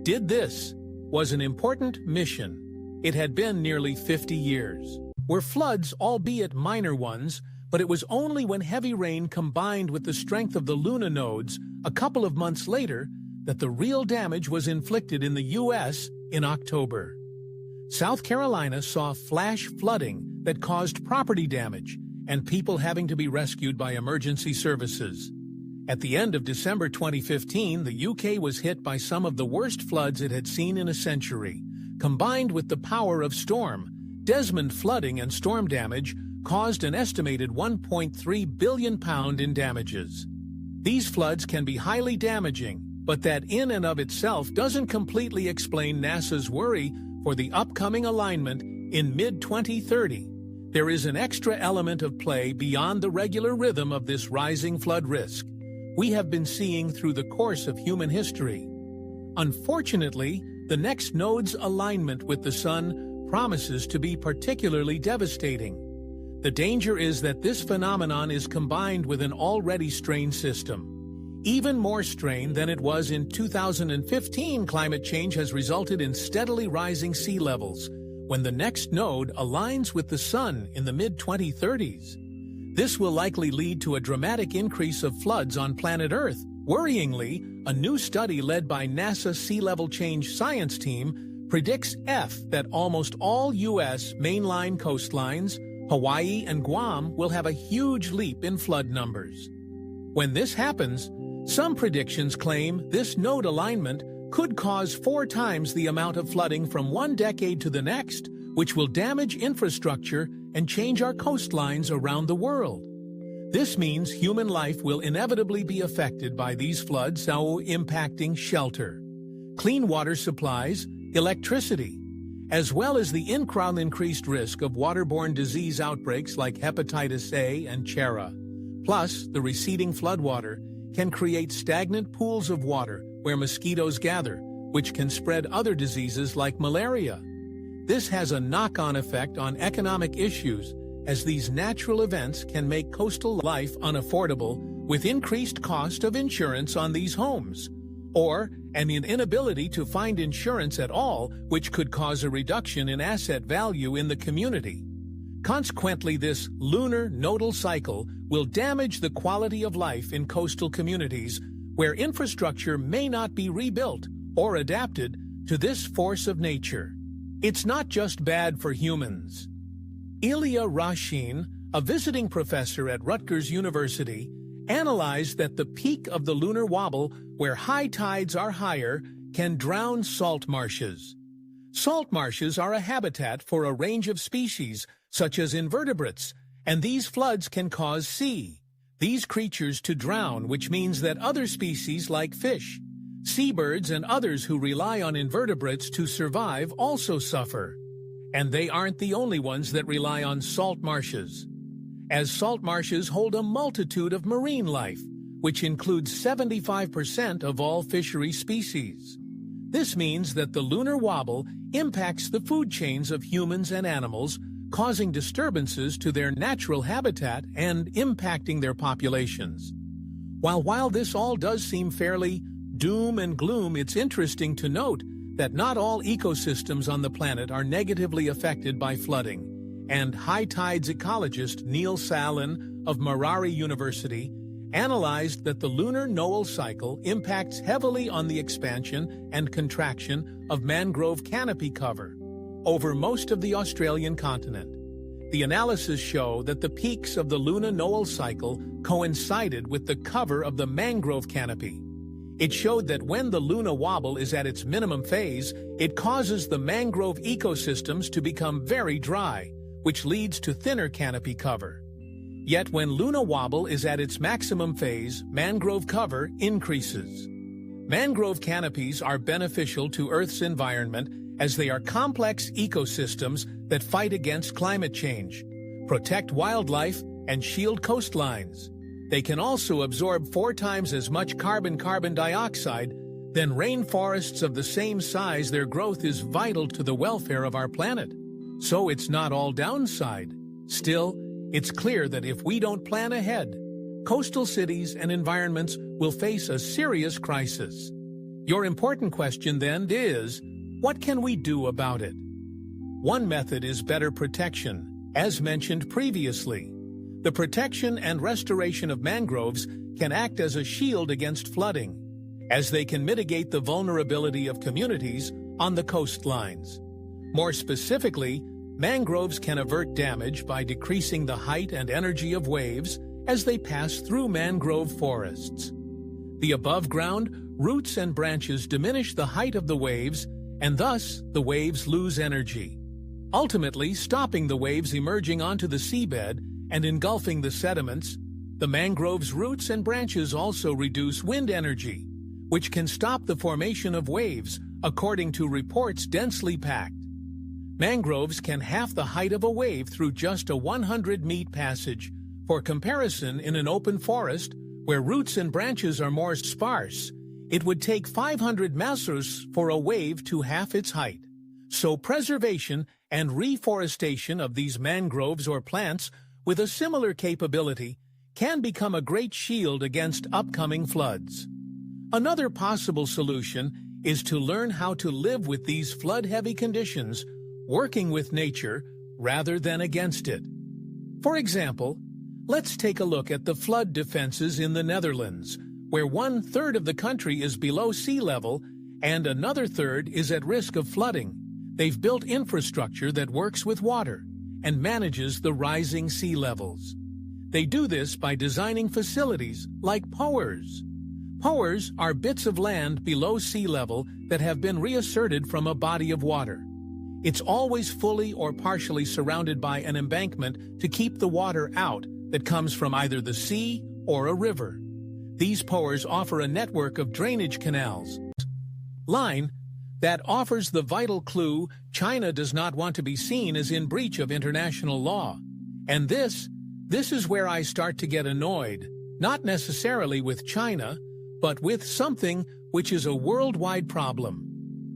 This was an important mission. It had been nearly 50 years. Were floods, albeit minor ones, but it was only when heavy rain combined with the strength of the lunar nodes a couple of months later that the real damage was inflicted in the U.S. in October. South Carolina saw flash flooding that caused property damage and people having to be rescued by emergency services. At the end of December 2015, the UK was hit by some of the worst floods it had seen in a century. Combined with the power of storm, Desmond flooding and storm damage caused an estimated £1.3 billion in damages. These floods can be highly damaging, but that in and of itself doesn't completely explain NASA's worry for the upcoming alignment in mid-2030. There is an extra element of play beyond the regular rhythm of this rising flood risk we have been seeing through the course of human history. Unfortunately, the next node's alignment with the Sun promises to be particularly devastating. The danger is that this phenomenon is combined with an already strained system. Even more strained than it was in 2015, climate change has resulted in steadily rising sea levels when the next node aligns with the Sun in the mid-2030s. This will likely lead to a dramatic increase of floods on planet Earth. Worryingly, a new study led by NASA's Sea Level Change Science Team predicts that almost all U.S. mainline coastlines, Hawaii and Guam, will have a huge leap in flood numbers. When this happens, some predictions claim this node alignment could cause 4 times the amount of flooding from one decade to the next, which will damage infrastructure and change our coastlines around the world. This means human life will inevitably be affected by these floods, now impacting shelter, clean water supplies, electricity, as well as the increased risk of waterborne disease outbreaks like hepatitis A and Chera. Plus, the receding floodwater can create stagnant pools of water where mosquitoes gather, which can spread other diseases like malaria. This has a knock-on effect on economic issues, as these natural events can make coastal life unaffordable with increased cost of insurance on these homes, or an inability to find insurance at all, which could cause a reduction in asset value in the community. Consequently, this lunar nodal cycle will damage the quality of life in coastal communities where infrastructure may not be rebuilt or adapted to this force of nature. It's not just bad for humans. Ilya Rashin, a visiting professor at Rutgers University, analyzed that the peak of the lunar wobble, where high tides are higher, can drown salt marshes. Salt marshes are a habitat for a range of species, such as invertebrates, and these floods can cause these creatures to drown, which means that other species like fish, seabirds, and others who rely on invertebrates to survive also suffer. And they aren't the only ones that rely on salt marshes, as salt marshes hold a multitude of marine life, which includes 75% of all fishery species. This means that the lunar wobble impacts the food chains of humans and animals, causing disturbances to their natural habitat and impacting their populations. While this all does seem fairly doom and gloom, it's interesting to note that not all ecosystems on the planet are negatively affected by flooding, and high tides ecologist Neil Salen of Marari University analyzed that the lunar nodal cycle impacts heavily on the expansion and contraction of mangrove canopy cover over most of the Australian continent. The analysis show that the peaks of the lunar nodal cycle coincided with the cover of the mangrove canopy. It showed that when the lunar wobble is at its minimum phase, it causes the mangrove ecosystems to become very dry, which leads to thinner canopy cover. Yet when lunar wobble is at its maximum phase, mangrove cover increases. Mangrove canopies are beneficial to Earth's environment as they are complex ecosystems that fight against climate change, protect wildlife, and shield coastlines. They can also absorb 4 times as much carbon dioxide than rainforests of the same size. Their growth is vital to the welfare of our planet. So it's not all downside. Still, it's clear that if we don't plan ahead, coastal cities and environments will face a serious crisis. Your important question then is, what can we do about it? One method is better protection, as mentioned previously. The protection and restoration of mangroves can act as a shield against flooding, as they can mitigate the vulnerability of communities on the coastlines. More specifically, mangroves can avert damage by decreasing the height and energy of waves as they pass through mangrove forests. The above-ground roots and branches diminish the height of the waves, and thus the waves lose energy, ultimately stopping the waves emerging onto the seabed and engulfing the sediments. The mangrove's roots and branches also reduce wind energy, which can stop the formation of waves, according to reports densely packed. Mangroves can halve the height of a wave through just a 100-meter passage. For comparison, in an open forest, where roots and branches are more sparse, it would take 500 meters for a wave to half its height. So preservation and reforestation of these mangroves or plants with a similar capability can become a great shield against upcoming floods. Another possible solution is to learn how to live with these flood-heavy conditions, working with nature rather than against it. For example, let's take a look at the flood defenses in the Netherlands, where 1/3 of the country is below sea level and another third is at risk of flooding. They've built infrastructure that works with water and manages the rising sea levels. They do this by designing facilities like powers. Powers are bits of land below sea level that have been reasserted from a body of water. It's always fully or partially surrounded by an embankment to keep the water out that comes from either the sea or a river. These powers offer a network of drainage canals. Line that offers the vital clue China does not want to be seen as in breach of international law. And this is where I start to get annoyed, not necessarily with China, but with something which is a worldwide problem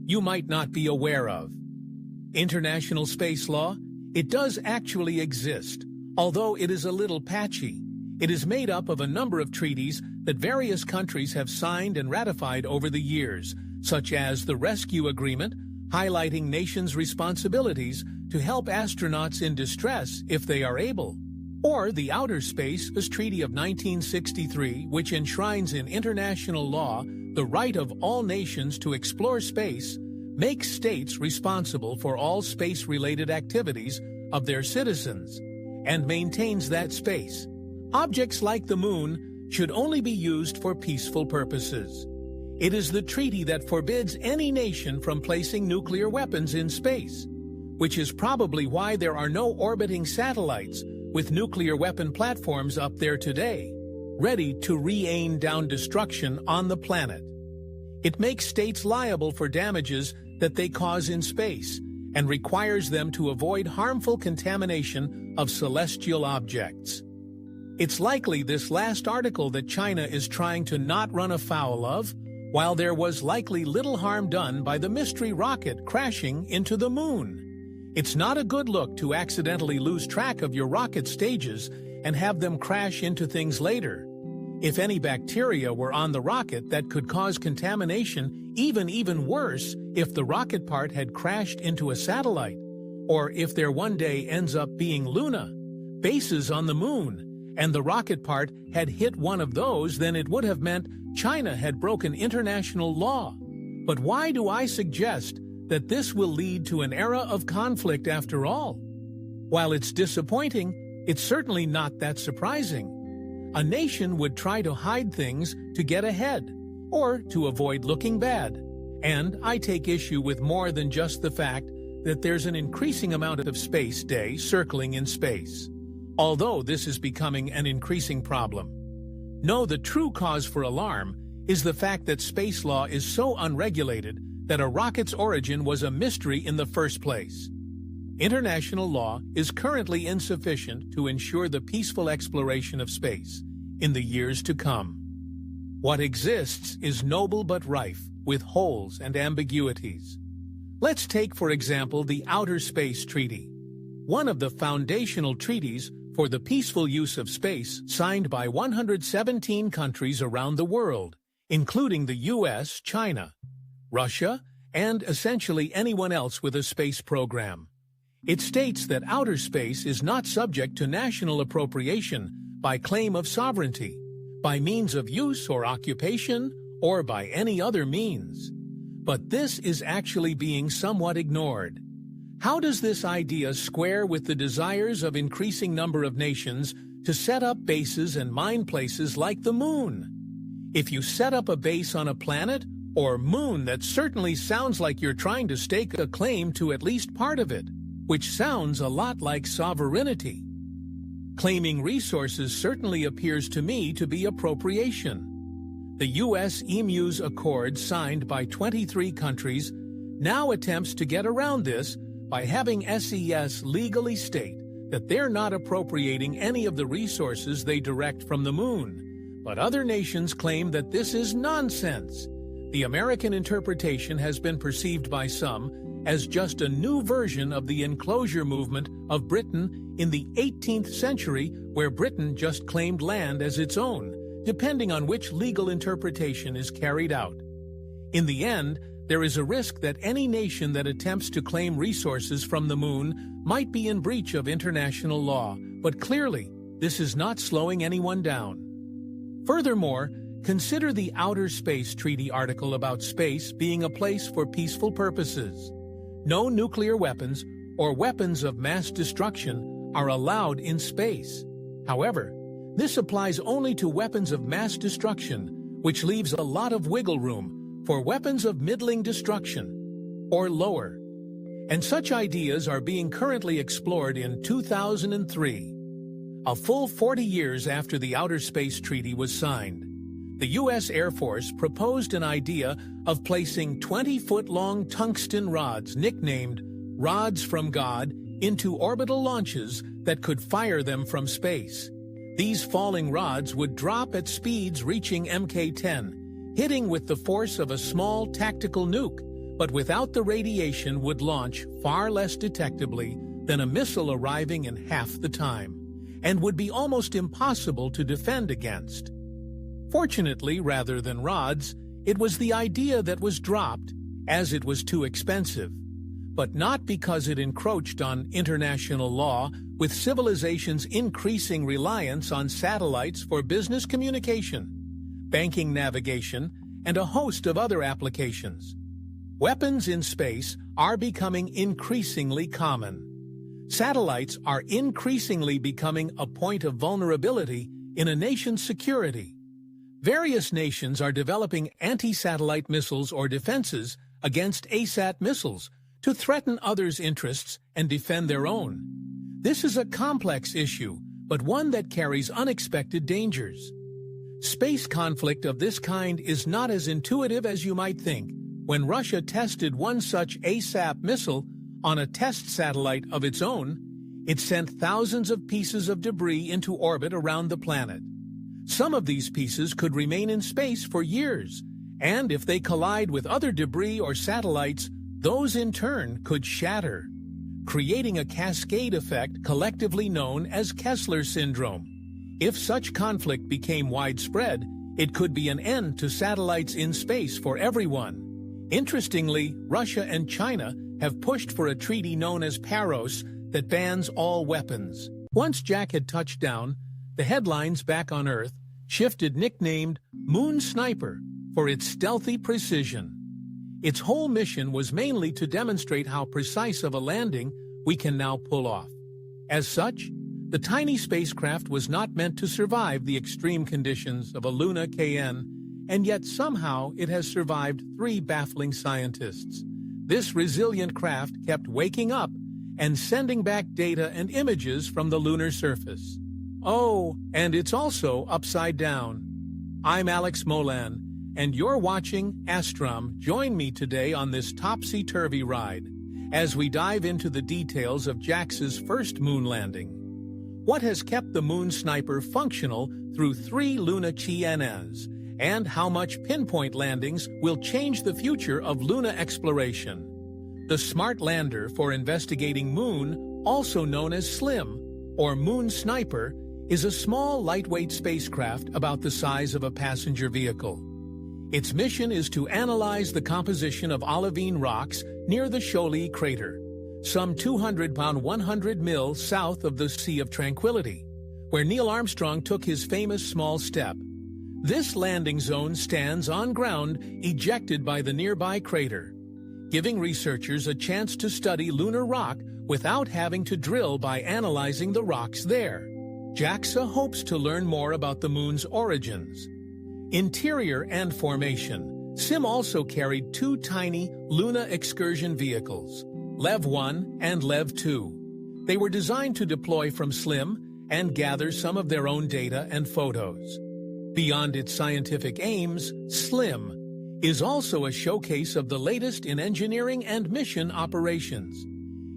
you might not be aware of. International space law, it does actually exist, although it is a little patchy. It is made up of a number of treaties that various countries have signed and ratified over the years, such as the Rescue Agreement, highlighting nations' responsibilities to help astronauts in distress if they are able, or the Outer Space Treaty of 1963, which enshrines in international law the right of all nations to explore space, makes states responsible for all space-related activities of their citizens, and maintains that space. Objects like the moon should only be used for peaceful purposes. It is the treaty that forbids any nation from placing nuclear weapons in space, which is probably why there are no orbiting satellites with nuclear weapon platforms up there today, ready to rain down destruction on the planet. It makes states liable for damages that they cause in space and requires them to avoid harmful contamination of celestial objects. It's likely this last article that China is trying to not run afoul of, while there was likely little harm done by the mystery rocket crashing into the moon. It's not a good look to accidentally lose track of your rocket stages and have them crash into things later. If any bacteria were on the rocket, that could cause contamination, even worse if the rocket part had crashed into a satellite, or if there one day ends up being lunar bases on the moon, and the rocket part had hit one of those, then it would have meant China had broken international law. But why do I suggest that this will lead to an era of conflict after all? While it's disappointing, it's certainly not that surprising. A nation would try to hide things to get ahead, or to avoid looking bad. And I take issue with more than just the fact that there's an increasing amount of space day circling in space, although this is becoming an increasing problem. No, the true cause for alarm is the fact that space law is so unregulated that a rocket's origin was a mystery in the first place. International law is currently insufficient to ensure the peaceful exploration of space in the years to come. What exists is noble but rife with holes and ambiguities. Let's take, for example, the Outer Space Treaty, one of the foundational treaties for the peaceful use of space signed by 117 countries around the world, including the US, China, Russia, and essentially anyone else with a space program. It states that outer space is not subject to national appropriation by claim of sovereignty, by means of use or occupation, or by any other means. But this is actually being somewhat ignored. How does this idea square with the desires of increasing number of nations to set up bases and mine places like the moon? If you set up a base on a planet or moon, that certainly sounds like you're trying to stake a claim to at least part of it, which sounds a lot like sovereignty. Claiming resources certainly appears to me to be appropriation. The U.S.-EMU's accord, signed by 23 countries, now attempts to get around this by having SES legally state that they're not appropriating any of the resources they direct from the moon. But other nations claim that this is nonsense. The American interpretation has been perceived by some as just a new version of the enclosure movement of Britain in the 18th century, where Britain just claimed land as its own, depending on which legal interpretation is carried out. In the end, there is a risk that any nation that attempts to claim resources from the moon might be in breach of international law, but clearly, this is not slowing anyone down. Furthermore, consider the Outer Space Treaty article about space being a place for peaceful purposes. No nuclear weapons or weapons of mass destruction are allowed in space. However, this applies only to weapons of mass destruction, which leaves a lot of wiggle room for weapons of middling destruction or lower. And such ideas are being currently explored in 2003, a full 40 years after the Outer Space Treaty was signed. The U.S. Air Force proposed an idea of placing 20-foot-long tungsten rods, nicknamed rods from God, into orbital launches that could fire them from space. These falling rods would drop at speeds reaching Mach 10, hitting with the force of a small tactical nuke, but without the radiation would launch far less detectably than a missile arriving in half the time, and would be almost impossible to defend against. Fortunately, rather than rods, it was the idea that was dropped, as it was too expensive, but not because it encroached on international law, with civilization's increasing reliance on satellites for business communication, banking navigation, and a host of other applications. Weapons in space are becoming increasingly common. Satellites are increasingly becoming a point of vulnerability in a nation's security. Various nations are developing anti-satellite missiles or defenses against ASAT missiles to threaten others' interests and defend their own. This is a complex issue, but one that carries unexpected dangers. Space conflict of this kind is not as intuitive as you might think. When Russia tested one such ASAT missile on a test satellite of its own, it sent thousands of pieces of debris into orbit around the planet. Some of these pieces could remain in space for years, and if they collide with other debris or satellites, those in turn could shatter, creating a cascade effect collectively known as Kessler syndrome. If such conflict became widespread, it could be an end to satellites in space for everyone. Interestingly, Russia and China have pushed for a treaty known as Paros that bans all weapons. Once Jack had touched down, the headlines back on Earth shifted, nicknamed Moon Sniper for its stealthy precision. Its whole mission was mainly to demonstrate how precise of a landing we can now pull off. As such, the tiny spacecraft was not meant to survive the extreme conditions of a Luna KN, and yet somehow it has survived 3 baffling scientists. This resilient craft kept waking up and sending back data and images from the lunar surface. Oh, and it's also upside down. I'm Alex Molan, and you're watching Astrom. Join me today on this topsy-turvy ride as we dive into the details of JAXA's first moon landing. What has kept the Moon Sniper functional through 3 Luna KNs, and how much pinpoint landings will change the future of Luna exploration. The Smart Lander for Investigating Moon, also known as SLIM, or Moon Sniper, is a small, lightweight spacecraft about the size of a passenger vehicle. Its mission is to analyze the composition of olivine rocks near the Joly crater, some 200-pound 100 mil south of the Sea of Tranquility, where Neil Armstrong took his famous small step. This landing zone stands on ground ejected by the nearby crater, giving researchers a chance to study lunar rock without having to drill by analyzing the rocks there. JAXA hopes to learn more about the moon's origins, interior, and formation. SIM also carried 2 tiny Luna excursion vehicles, LEV-1 and LEV-2. They were designed to deploy from SLIM and gather some of their own data and photos. Beyond its scientific aims, SLIM is also a showcase of the latest in engineering and mission operations.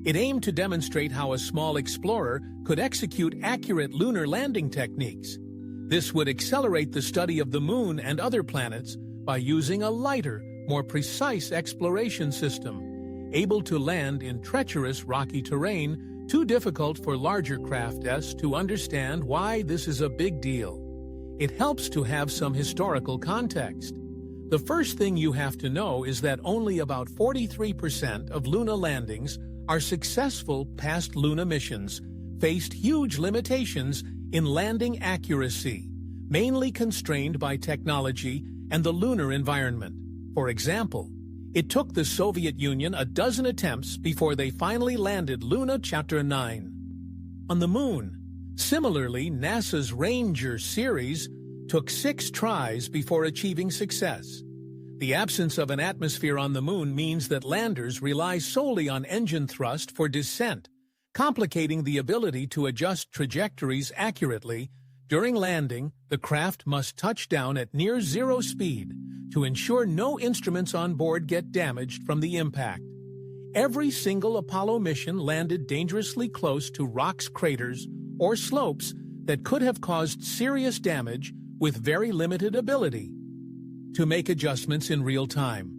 It aimed to demonstrate how a small explorer could execute accurate lunar landing techniques. This would accelerate the study of the moon and other planets by using a lighter, more precise exploration system, able to land in treacherous rocky terrain too difficult for larger crafts to understand why this is a big deal. It helps to have some historical context. The first thing you have to know is that only about 43% of Luna landings are successful. Past Luna missions faced huge limitations in landing accuracy, mainly constrained by technology and the lunar environment. For example, it took the Soviet Union a dozen attempts before they finally landed Luna Chapter 9 on the moon. Similarly, NASA's Ranger series took 6 tries before achieving success. The absence of an atmosphere on the moon means that landers rely solely on engine thrust for descent, complicating the ability to adjust trajectories accurately. During landing, the craft must touch down at near zero speed to ensure no instruments on board get damaged from the impact. Every single Apollo mission landed dangerously close to rocks, craters, or slopes that could have caused serious damage with very limited ability. to make adjustments in real time.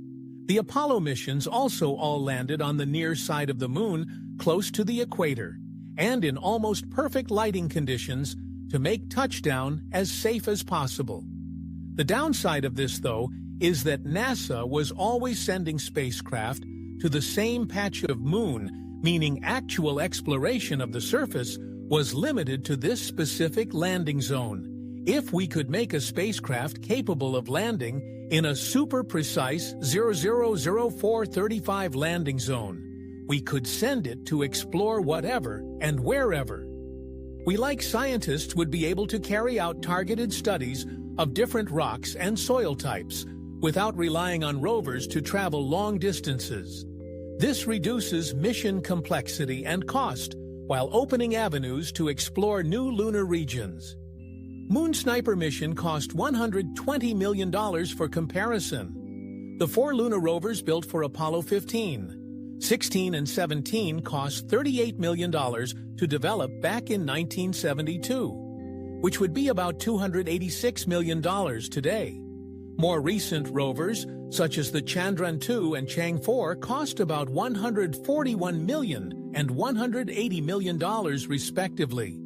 The Apollo missions also all landed on the near side of the moon, close to the equator, and in almost perfect lighting conditions to make touchdown as safe as possible. The downside of this, though, is that NASA was always sending spacecraft to the same patch of moon, meaning actual exploration of the surface was limited to this specific landing zone. If we could make a spacecraft capable of landing in a super-precise 000435 landing zone, we could send it to explore whatever and wherever. We, like scientists, would be able to carry out targeted studies of different rocks and soil types without relying on rovers to travel long distances. This reduces mission complexity and cost while opening avenues to explore new lunar regions. Moon Sniper mission cost $120 million for comparison. The 4 lunar rovers built for Apollo 15, 16 and 17 cost $38 million to develop back in 1972, which would be about $286 million today. More recent rovers, such as the Chandrayaan-2 and Chang'e-4, cost about $141 million and $180 million respectively.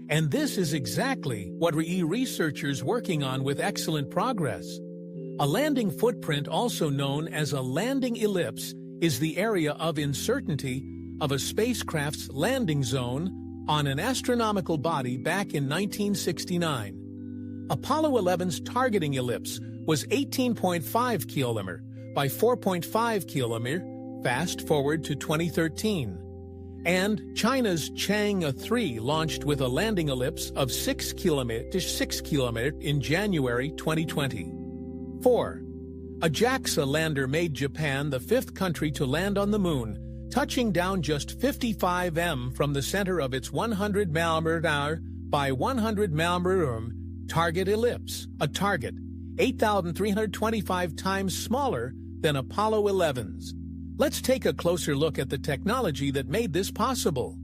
And this is exactly what researchers working on with excellent progress. A landing footprint, also known as a landing ellipse, is the area of uncertainty of a spacecraft's landing zone on an astronomical body back in 1969. Apollo 11's targeting ellipse was 18.5 km by 4.5 km, fast forward to 2013. And China's Chang'e-3 launched with a landing ellipse of 6 km in January 2020. 4. A JAXA lander made Japan the 5th country to land on the moon, touching down just 55 m from the center of its 100 km by 100 km target ellipse, a target 8,325 times smaller than Apollo 11's. Let's take a closer look at the technology that made this possible.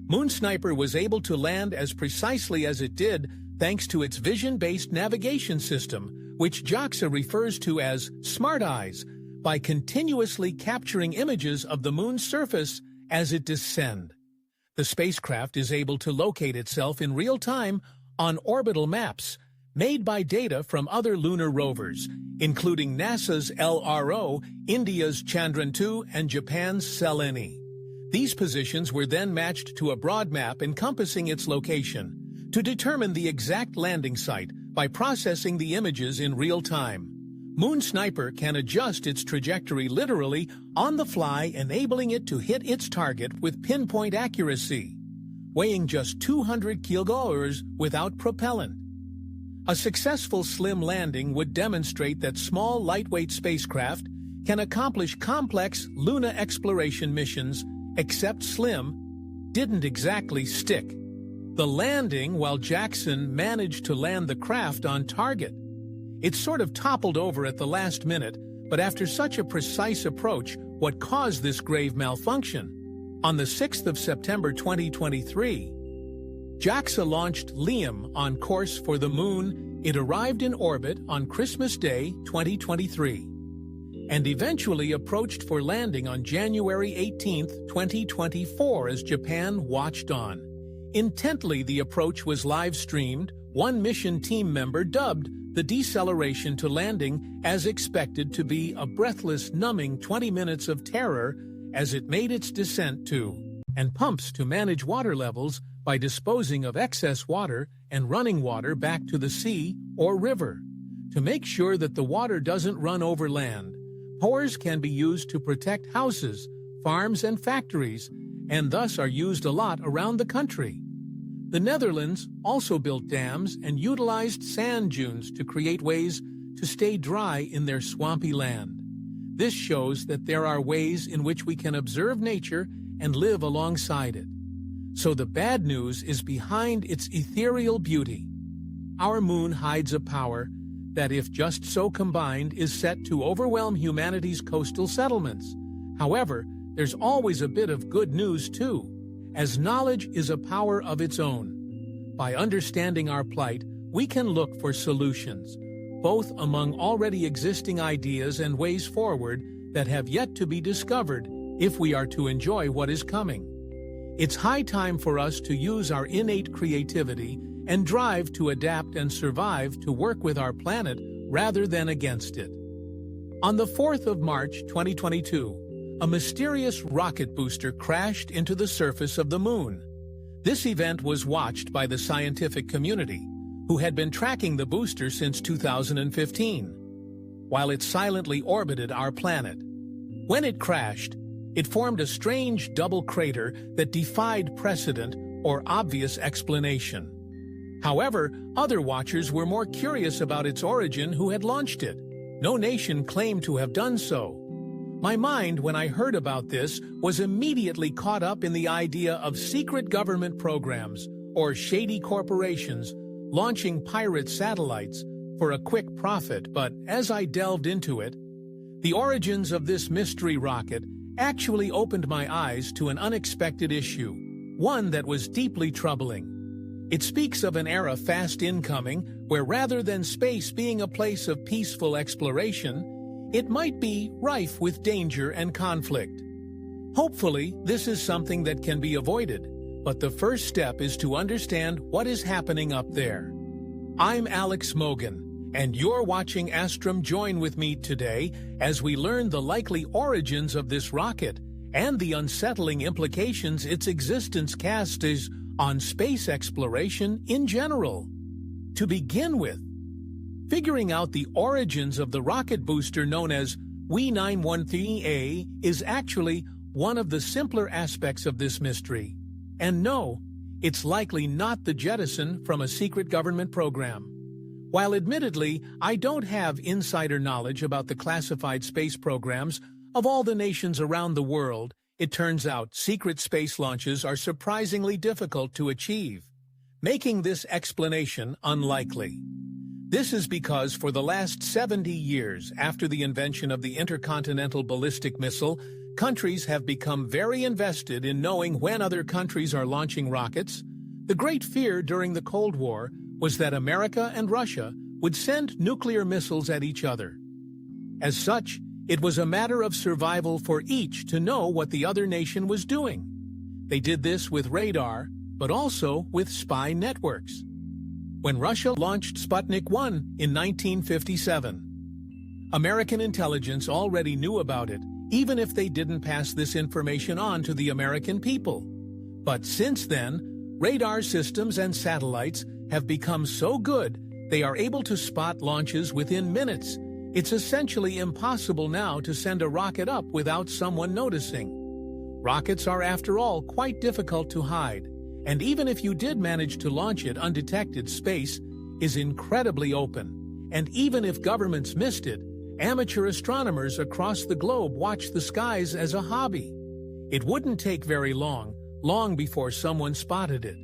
Moon Sniper was able to land as precisely as it did thanks to its vision-based navigation system, which JAXA refers to as Smart Eyes, by continuously capturing images of the moon's surface as it descends. The spacecraft is able to locate itself in real time on orbital maps made by data from other lunar rovers, including NASA's LRO, India's Chandrayaan-2, and Japan's Selene. These positions were then matched to a broad map encompassing its location to determine the exact landing site by processing the images in real time. Moon Sniper can adjust its trajectory literally on the fly, enabling it to hit its target with pinpoint accuracy, weighing just 200 kilograms without propellant. A successful slim landing would demonstrate that small, lightweight spacecraft can accomplish complex lunar exploration missions, except slim didn't exactly stick. The landing, while Jackson managed to land the craft on target. It sort of toppled over at the last minute, but after such a precise approach, what caused this grave malfunction? On the 6th of September 2023, JAXA launched Liam on course for the moon. It arrived in orbit on Christmas Day 2023 and eventually approached for landing on January 18, 2024 as Japan watched on. Intently, the approach was live-streamed. One mission team member dubbed the deceleration to landing as expected to be a breathless, numbing 20 minutes of terror as it made its descent to and pumps to manage water levels by disposing of excess water and running water back to the sea or river. To make sure that the water doesn't run over land, pores can be used to protect houses, farms, and factories, and thus are used a lot around the country. The Netherlands also built dams and utilized sand dunes to create ways to stay dry in their swampy land. This shows that there are ways in which we can observe nature and live alongside it. So the bad news is behind its ethereal beauty. Our moon hides a power that, if just so combined, is set to overwhelm humanity's coastal settlements. However, there's always a bit of good news too, as knowledge is a power of its own. By understanding our plight, we can look for solutions, both among already existing ideas and ways forward that have yet to be discovered if we are to enjoy what is coming. It's high time for us to use our innate creativity and drive to adapt and survive to work with our planet rather than against it. On the 4th of March 2022, a mysterious rocket booster crashed into the surface of the Moon. This event was watched by the scientific community, who had been tracking the booster since 2015, while it silently orbited our planet. When it crashed, it formed a strange double crater that defied precedent or obvious explanation. However, other watchers were more curious about its origin who had launched it. No nation claimed to have done so. My mind, when I heard about this, was immediately caught up in the idea of secret government programs or shady corporations launching pirate satellites for a quick profit. But as I delved into it, the origins of this mystery rocket actually opened my eyes to an unexpected issue, one that was deeply troubling. It speaks of an era fast incoming where rather than space being a place of peaceful exploration, it might be rife with danger and conflict. Hopefully, this is something that can be avoided, but the first step is to understand what is happening up there. I'm Alex Mogan, and you're watching Astrum. Join with me today as we learn the likely origins of this rocket and the unsettling implications its existence casts on space exploration in general. To begin with, figuring out the origins of the rocket booster known as WE-913A is actually one of the simpler aspects of this mystery. And no, it's likely not the jettison from a secret government program. While admittedly, I don't have insider knowledge about the classified space programs of all the nations around the world, it turns out secret space launches are surprisingly difficult to achieve, making this explanation unlikely. This is because for the last 70 years after the invention of the intercontinental ballistic missile, countries have become very invested in knowing when other countries are launching rockets. The great fear during the Cold War was that America and Russia would send nuclear missiles at each other. As such, it was a matter of survival for each to know what the other nation was doing. They did this with radar, but also with spy networks. When Russia launched Sputnik 1 in 1957, American intelligence already knew about it, even if they didn't pass this information on to the American people. But since then, radar systems and satellites have become so good they are able to spot launches within minutes. It's essentially impossible now to send a rocket up without someone noticing. Rockets are, after all, quite difficult to hide, and even if you did manage to launch it undetected, space is incredibly open. And even if governments missed it, amateur astronomers across the globe watch the skies as a hobby. It wouldn't take very long before someone spotted it.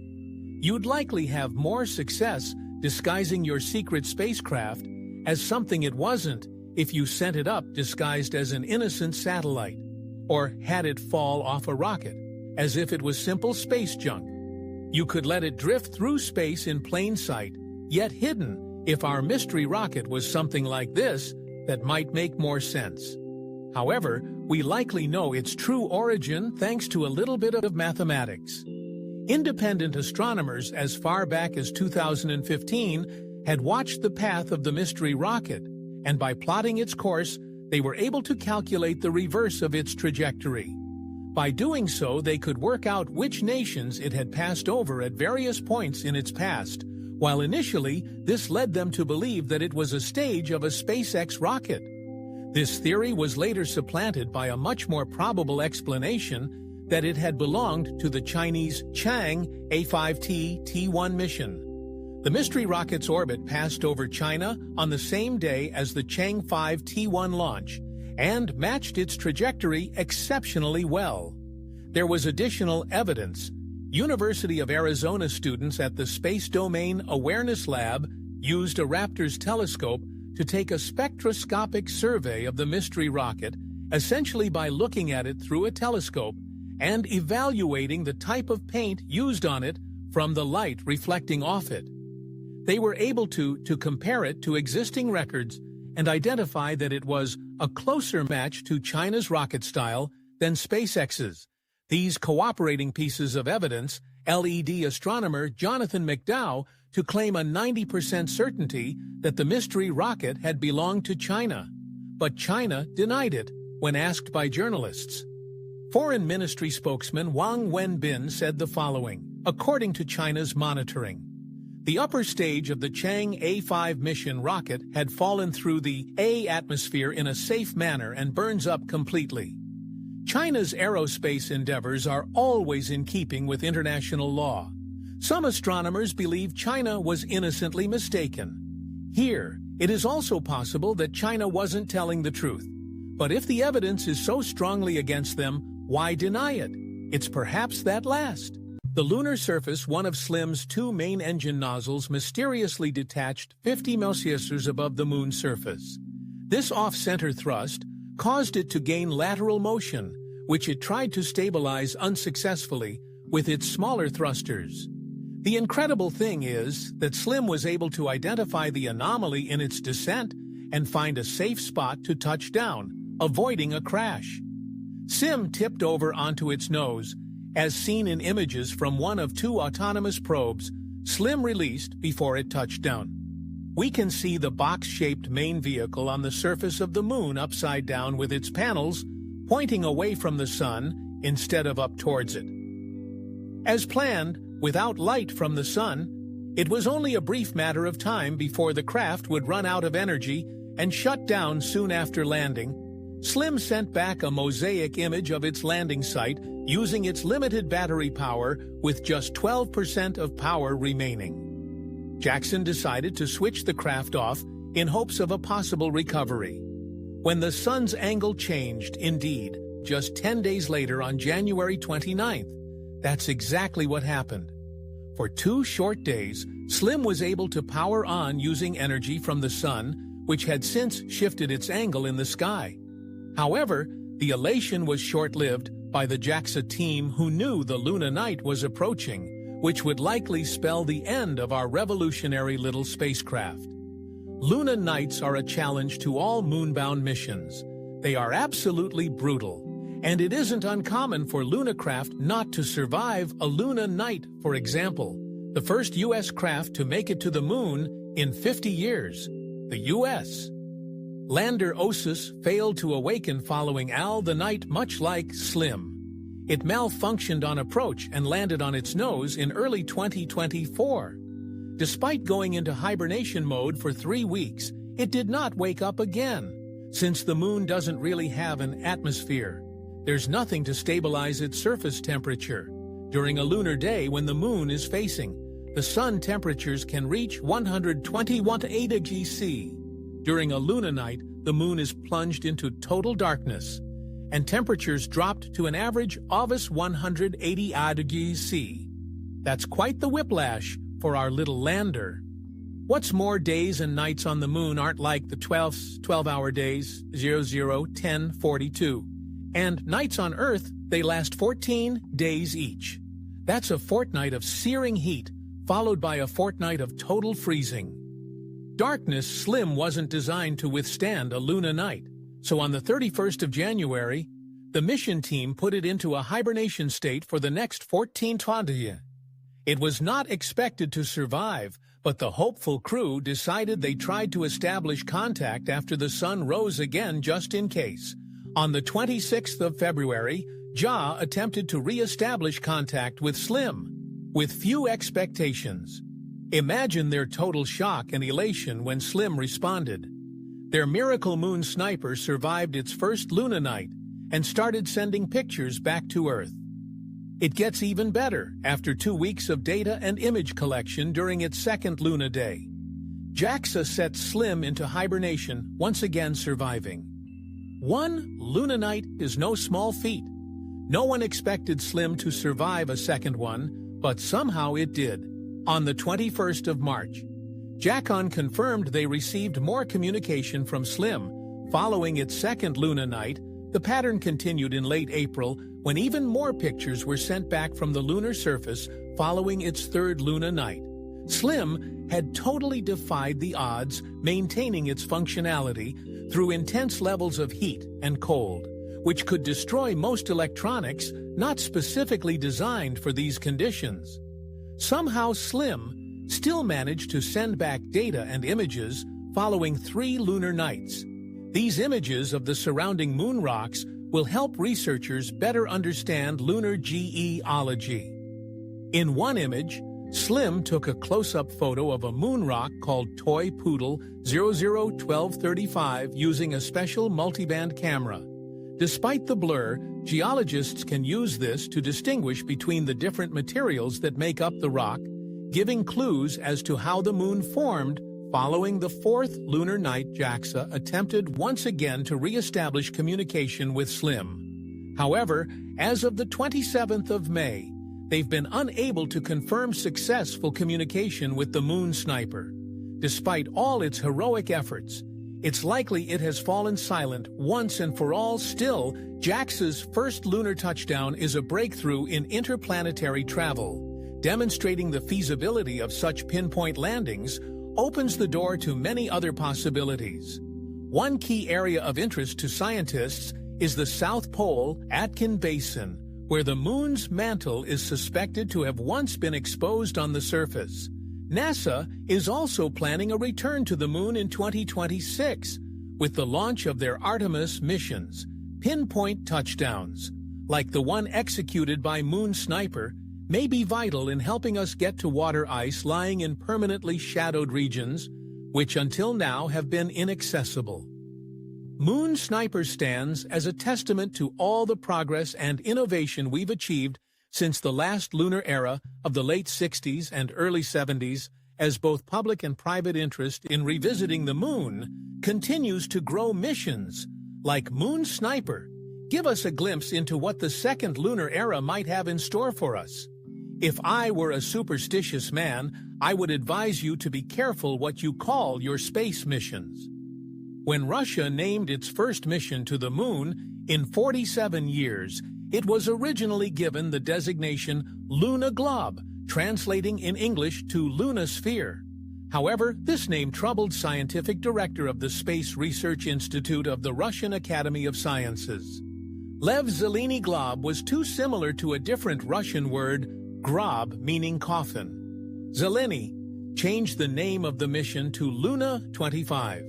You'd likely have more success disguising your secret spacecraft as something it wasn't if you sent it up disguised as an innocent satellite, or had it fall off a rocket, as if it was simple space junk. You could let it drift through space in plain sight, yet hidden. If our mystery rocket was something like this, that might make more sense. However, we likely know its true origin thanks to a little bit of mathematics. Independent astronomers as far back as 2015 had watched the path of the mystery rocket, and by plotting its course, they were able to calculate the reverse of its trajectory. By doing so, they could work out which nations it had passed over at various points in its past, while initially this led them to believe that it was a stage of a SpaceX rocket. This theory was later supplanted by a much more probable explanation that it had belonged to the Chinese Chang'e A5T T1 mission. The mystery rocket's orbit passed over China on the same day as the Chang'e 5 T1 launch and matched its trajectory exceptionally well. There was additional evidence. University of Arizona students at the Space Domain Awareness Lab used a Raptor's telescope to take a spectroscopic survey of the mystery rocket, essentially by looking at it through a telescope and evaluating the type of paint used on it from the light reflecting off it. They were able to compare it to existing records and identify that it was a closer match to China's rocket style than SpaceX's. These cooperating pieces of evidence led astronomer Jonathan McDowell to claim a 90% certainty that the mystery rocket had belonged to China. But China denied it when asked by journalists. Foreign Ministry spokesman Wang Wenbin said the following, according to China's monitoring. The upper stage of the Chang'e A5 mission rocket had fallen through the A atmosphere in a safe manner and burns up completely. China's aerospace endeavors are always in keeping with international law. Some astronomers believe China was innocently mistaken. Here, it is also possible that China wasn't telling the truth. But if the evidence is so strongly against them, why deny it? It's perhaps that last. The lunar surface, one of SLIM's two main engine nozzles, mysteriously detached 50 millimeters above the moon's surface. This off-center thrust caused it to gain lateral motion, which it tried to stabilize unsuccessfully with its smaller thrusters. The incredible thing is that SLIM was able to identify the anomaly in its descent and find a safe spot to touch down, avoiding a crash. SLIM tipped over onto its nose, as seen in images from one of two autonomous probes SLIM released before it touched down. We can see the box-shaped main vehicle on the surface of the moon upside down with its panels pointing away from the sun instead of up towards it. As planned, without light from the sun, it was only a brief matter of time before the craft would run out of energy and shut down soon after landing. SLIM sent back a mosaic image of its landing site using its limited battery power with just 12% of power remaining. Jackson decided to switch the craft off in hopes of a possible recovery. When the sun's angle changed, indeed, just 10 days later on January 29th, that's exactly what happened. For 2 short days, SLIM was able to power on using energy from the sun, which had since shifted its angle in the sky. However, the elation was short-lived by the JAXA team who knew the lunar night was approaching, which would likely spell the end of our revolutionary little spacecraft. Lunar nights are a challenge to all moonbound missions. They are absolutely brutal, and it isn't uncommon for lunar craft not to survive a lunar night. For example, the first U.S. craft to make it to the moon in 50 years, the U.S. Lander OSIS failed to awaken following the night, much like SLIM. It malfunctioned on approach and landed on its nose in early 2024. Despite going into hibernation mode for 3 weeks, it did not wake up again. Since the moon doesn't really have an atmosphere, there's nothing to stabilize its surface temperature. During a lunar day when the moon is facing, the sun temperatures can reach 121 degrees C. During a lunar night, the moon is plunged into total darkness, and temperatures dropped to an average of 180 degrees C. That's quite the whiplash for our little lander. What's more, days and nights on the moon aren't like the 12-hour days, 00, 10, 42. And nights on Earth, they last 14 days each. That's a fortnight of searing heat, followed by a fortnight of total freezing. Darkness SLIM wasn't designed to withstand a lunar night, so on the 31st of January, the mission team put it into a hibernation state for the next 14 days. It was not expected to survive, but the hopeful crew decided they tried to establish contact after the sun rose again just in case. On the 26th of February, JA attempted to re-establish contact with SLIM, with few expectations. Imagine their total shock and elation when SLIM responded. Their Miracle Moon sniper survived its first lunar night and started sending pictures back to Earth. It gets even better after 2 weeks of data and image collection during its second lunar day. JAXA set SLIM into hibernation, once again surviving. 1 lunar night is no small feat. No one expected SLIM to survive a second one, but somehow it did. On the 21st of March, JACON confirmed they received more communication from SLIM. Following its second lunar night, the pattern continued in late April when even more pictures were sent back from the lunar surface following its third lunar night. SLIM had totally defied the odds, maintaining its functionality through intense levels of heat and cold, which could destroy most electronics not specifically designed for these conditions. Somehow Slim still managed to send back data and images following 3 lunar nights. These images of the surrounding moon rocks will help researchers better understand lunar geology. In one image, Slim took a close-up photo of a moon rock called Toy Poodle 001235 using a special multiband camera. Despite the blur, geologists can use this to distinguish between the different materials that make up the rock, giving clues as to how the moon formed. Following the 4th lunar night, JAXA attempted once again to re-establish communication with Slim. However, as of the 27th of May, they've been unable to confirm successful communication with the moon sniper. Despite all its heroic efforts, it's likely it has fallen silent once and for all. Still, JAXA's first lunar touchdown is a breakthrough in interplanetary travel, demonstrating the feasibility of such pinpoint landings opens the door to many other possibilities. One key area of interest to scientists is the South Pole Atkin Basin, where the moon's mantle is suspected to have once been exposed on the surface. NASA is also planning a return to the moon in 2026, with the launch of their Artemis missions, pinpoint touchdowns, like the one executed by Moon Sniper, may be vital in helping us get to water ice lying in permanently shadowed regions, which until now have been inaccessible. Moon Sniper stands as a testament to all the progress and innovation we've achieved since the last lunar era of the late 60s and early 70s, as both public and private interest in revisiting the moon continues to grow. Missions like Moon Sniper give us a glimpse into what the second lunar era might have in store for us. If I were a superstitious man, I would advise you to be careful what you call your space missions. When Russia named its first mission to the moon in 47 years, it was originally given the designation Luna Glob, translating in English to Luna Sphere. However, this name troubled scientific director of the Space Research Institute of the Russian Academy of Sciences. Lev Zeleny. Glob was too similar to a different Russian word, grob, meaning coffin. Zeleny changed the name of the mission to Luna 25,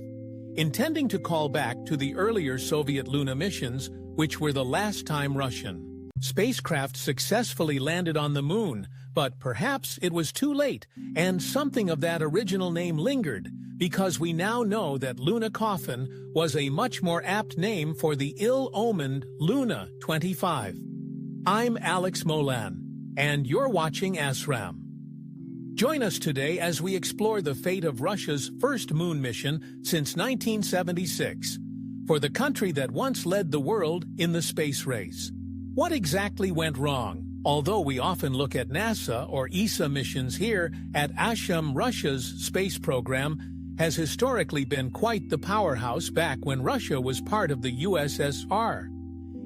intending to call back to the earlier Soviet Luna missions, which were the last time Russian spacecraft successfully landed on the moon, but perhaps it was too late, and something of that original name lingered, because we now know that Luna Coffin was a much more apt name for the ill-omened Luna 25. I'm Alex Molan, and you're watching ASRAM. Join us today as we explore the fate of Russia's first moon mission since 1976, for the country that once led the world in the space race. What exactly went wrong? Although we often look at NASA or ESA missions here at ASRAM, Russia's space program has historically been quite the powerhouse back when Russia was part of the USSR.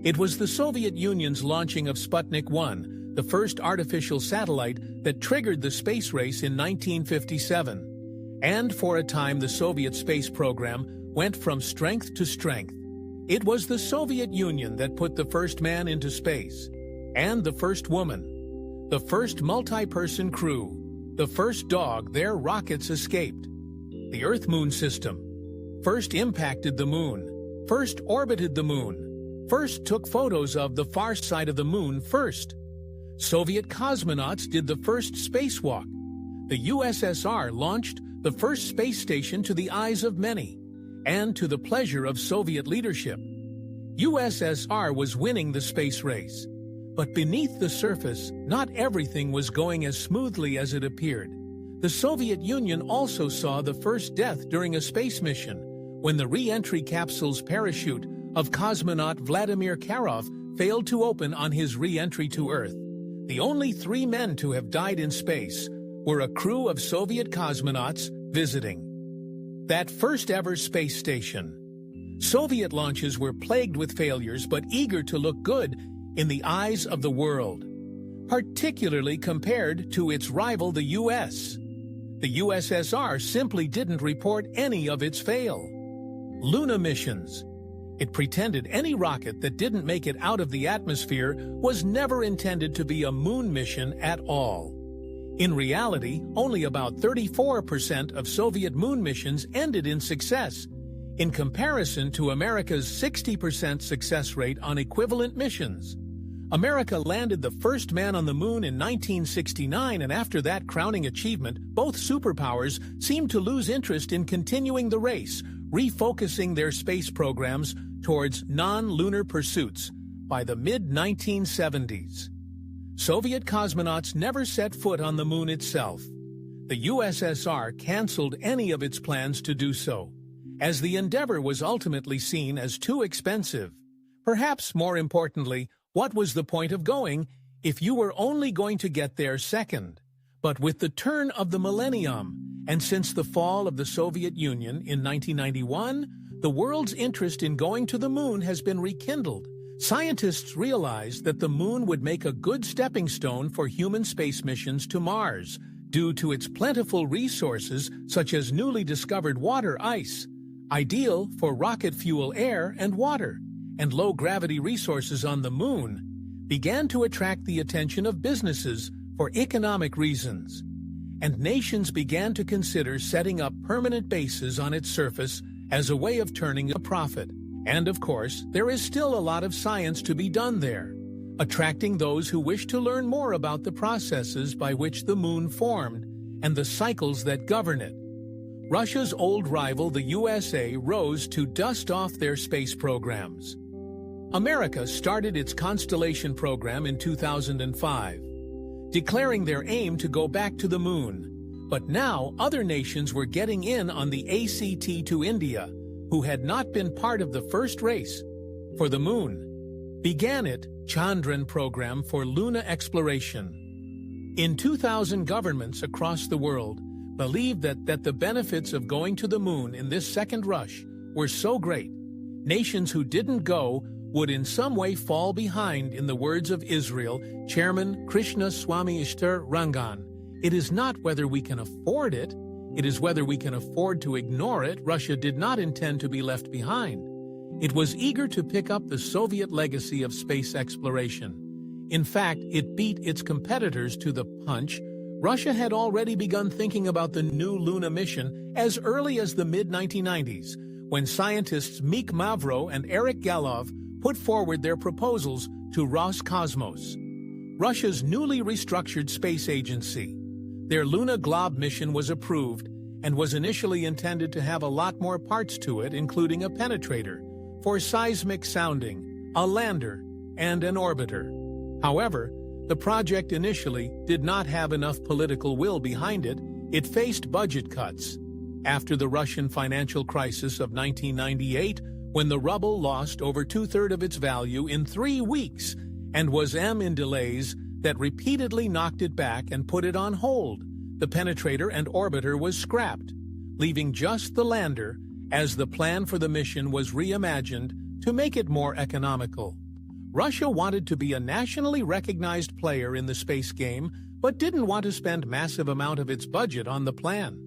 It was the Soviet Union's launching of Sputnik 1, the first artificial satellite, that triggered the space race in 1957. And for a time the Soviet space program went from strength to strength. It was the Soviet Union that put the first man into space, and the first woman, the first multi-person crew, the first dog their rockets escaped. The Earth-Moon system first impacted the moon, first orbited the moon, first took photos of the far side of the moon first. Soviet cosmonauts did the first spacewalk. The USSR launched the first space station to the eyes of many, and to the pleasure of Soviet leadership. USSR was winning the space race. But beneath the surface, not everything was going as smoothly as it appeared. The Soviet Union also saw the first death during a space mission, when the re-entry capsule's parachute of cosmonaut Vladimir Karov failed to open on his re-entry to Earth. The only 3 men to have died in space were a crew of Soviet cosmonauts visiting that first-ever space station. Soviet launches were plagued with failures but eager to look good in the eyes of the world, particularly compared to its rival, the U.S. the USSR simply didn't report any of its fail. Luna missions. It pretended any rocket that didn't make it out of the atmosphere was never intended to be a moon mission at all. In reality, only about 34% of Soviet moon missions ended in success, in comparison to America's 60% success rate on equivalent missions. America landed the first man on the moon in 1969, and after that crowning achievement, both superpowers seemed to lose interest in continuing the race, refocusing their space programs towards non-lunar pursuits by the mid-1970s. Soviet cosmonauts never set foot on the moon itself. The USSR canceled any of its plans to do so, as the endeavor was ultimately seen as too expensive. Perhaps more importantly, what was the point of going if you were only going to get there second? But with the turn of the millennium, and since the fall of the Soviet Union in 1991, the world's interest in going to the moon has been rekindled. Scientists realized that the moon would make a good stepping stone for human space missions to Mars, due to its plentiful resources such as newly discovered water ice, ideal for rocket fuel air and water, and low-gravity resources on the moon, began to attract the attention of businesses for economic reasons. And nations began to consider setting up permanent bases on its surface as a way of turning a profit. And of course, there is still a lot of science to be done there, attracting those who wish to learn more about the processes by which the moon formed and the cycles that govern it. Russia's old rival, the USA, rose to dust off their space programs. America started its Constellation program in 2005, declaring their aim to go back to the moon. But now other nations were getting in on the ACT to India, who had not been part of the first race for the moon, began it Chandrayaan program for lunar exploration. In 2000, governments across the world believed that the benefits of going to the moon in this second rush were so great, nations who didn't go would in some way fall behind. In the words of Israel Chairman Krishna Swami Ishtar Rangan, "It is not whether we can afford it, it is whether we can afford to ignore it." Russia did not intend to be left behind. It was eager to pick up the Soviet legacy of space exploration. In fact, it beat its competitors to the punch. Russia had already begun thinking about the new Luna mission as early as the mid-1990s, when scientists Meek Mavro and Eric Galov put forward their proposals to Roscosmos, Russia's newly restructured space agency. Their Luna Glob mission was approved and was initially intended to have a lot more parts to it, including a penetrator for seismic sounding, a lander, and an orbiter. However, the project initially did not have enough political will behind it. It faced budget cuts. After the Russian financial crisis of 1998, when the ruble lost over two-thirds of its value in 3 weeks and was in delays that repeatedly knocked it back and put it on hold, the penetrator and orbiter was scrapped, leaving just the lander as the plan for the mission was reimagined to make it more economical. Russia wanted to be a nationally recognized player in the space game, but didn't want to spend massive amount of its budget on the plan.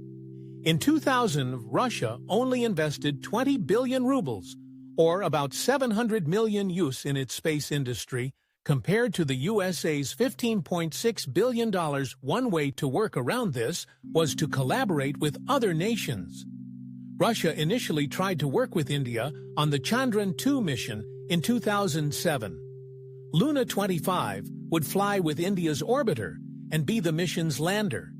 In 2000, Russia only invested 20 billion rubles, or about 700 million US, in its space industry, compared to the USA's $15.6 billion. One way to work around this was to collaborate with other nations. Russia initially tried to work with India on the Chandrayaan 2 mission in 2007. Luna 25 would fly with India's orbiter and be the mission's lander.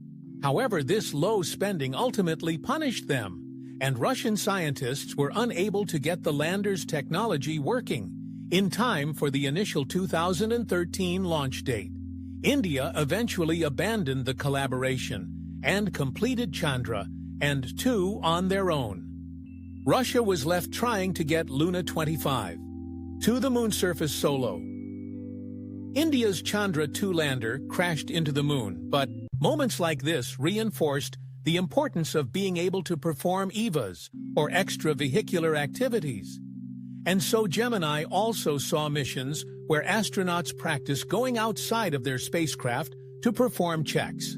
However, this low spending ultimately punished them, and Russian scientists were unable to get the lander's technology working in time for the initial 2013 launch date. India eventually abandoned the collaboration and completed Chandrayaan and 2 on their own. Russia was left trying to get Luna 25 to the moon surface solo. India's Chandra 2 lander crashed into the moon, but moments like this reinforced the importance of being able to perform EVAs, or extravehicular activities. And so Gemini also saw missions where astronauts practice going outside of their spacecraft to perform checks.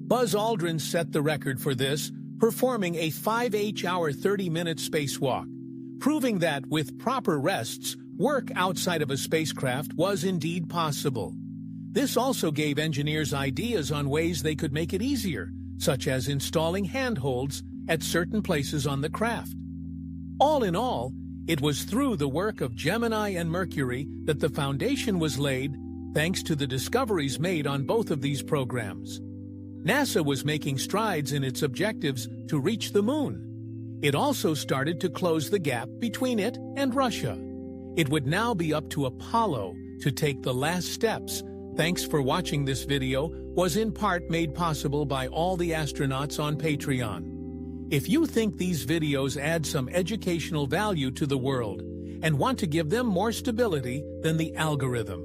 Buzz Aldrin set the record for this, performing a 5-hour 30-minute spacewalk, proving that with proper rests, work outside of a spacecraft was indeed possible. This also gave engineers ideas on ways they could make it easier, such as installing handholds at certain places on the craft. All in all, it was through the work of Gemini and Mercury that the foundation was laid, thanks to the discoveries made on both of these programs. NASA was making strides in its objectives to reach the moon. It also started to close the gap between it and Russia. It would now be up to Apollo to take the last steps. Thanks for watching. This video was in part made possible by all the astronauts on Patreon. If you think these videos add some educational value to the world and want to give them more stability than the algorithm,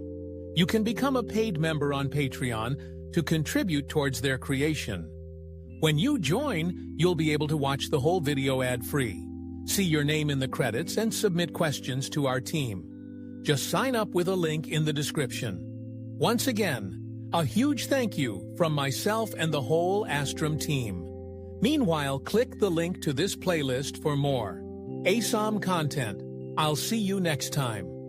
you can become a paid member on Patreon to contribute towards their creation. When you join, you'll be able to watch the whole video ad-free, see your name in the credits, and submit questions to our team. Just sign up with a link in the description. Once again, a huge thank you from myself and the whole Astrum team. Meanwhile, click the link to this playlist for more ASOM content. I'll see you next time.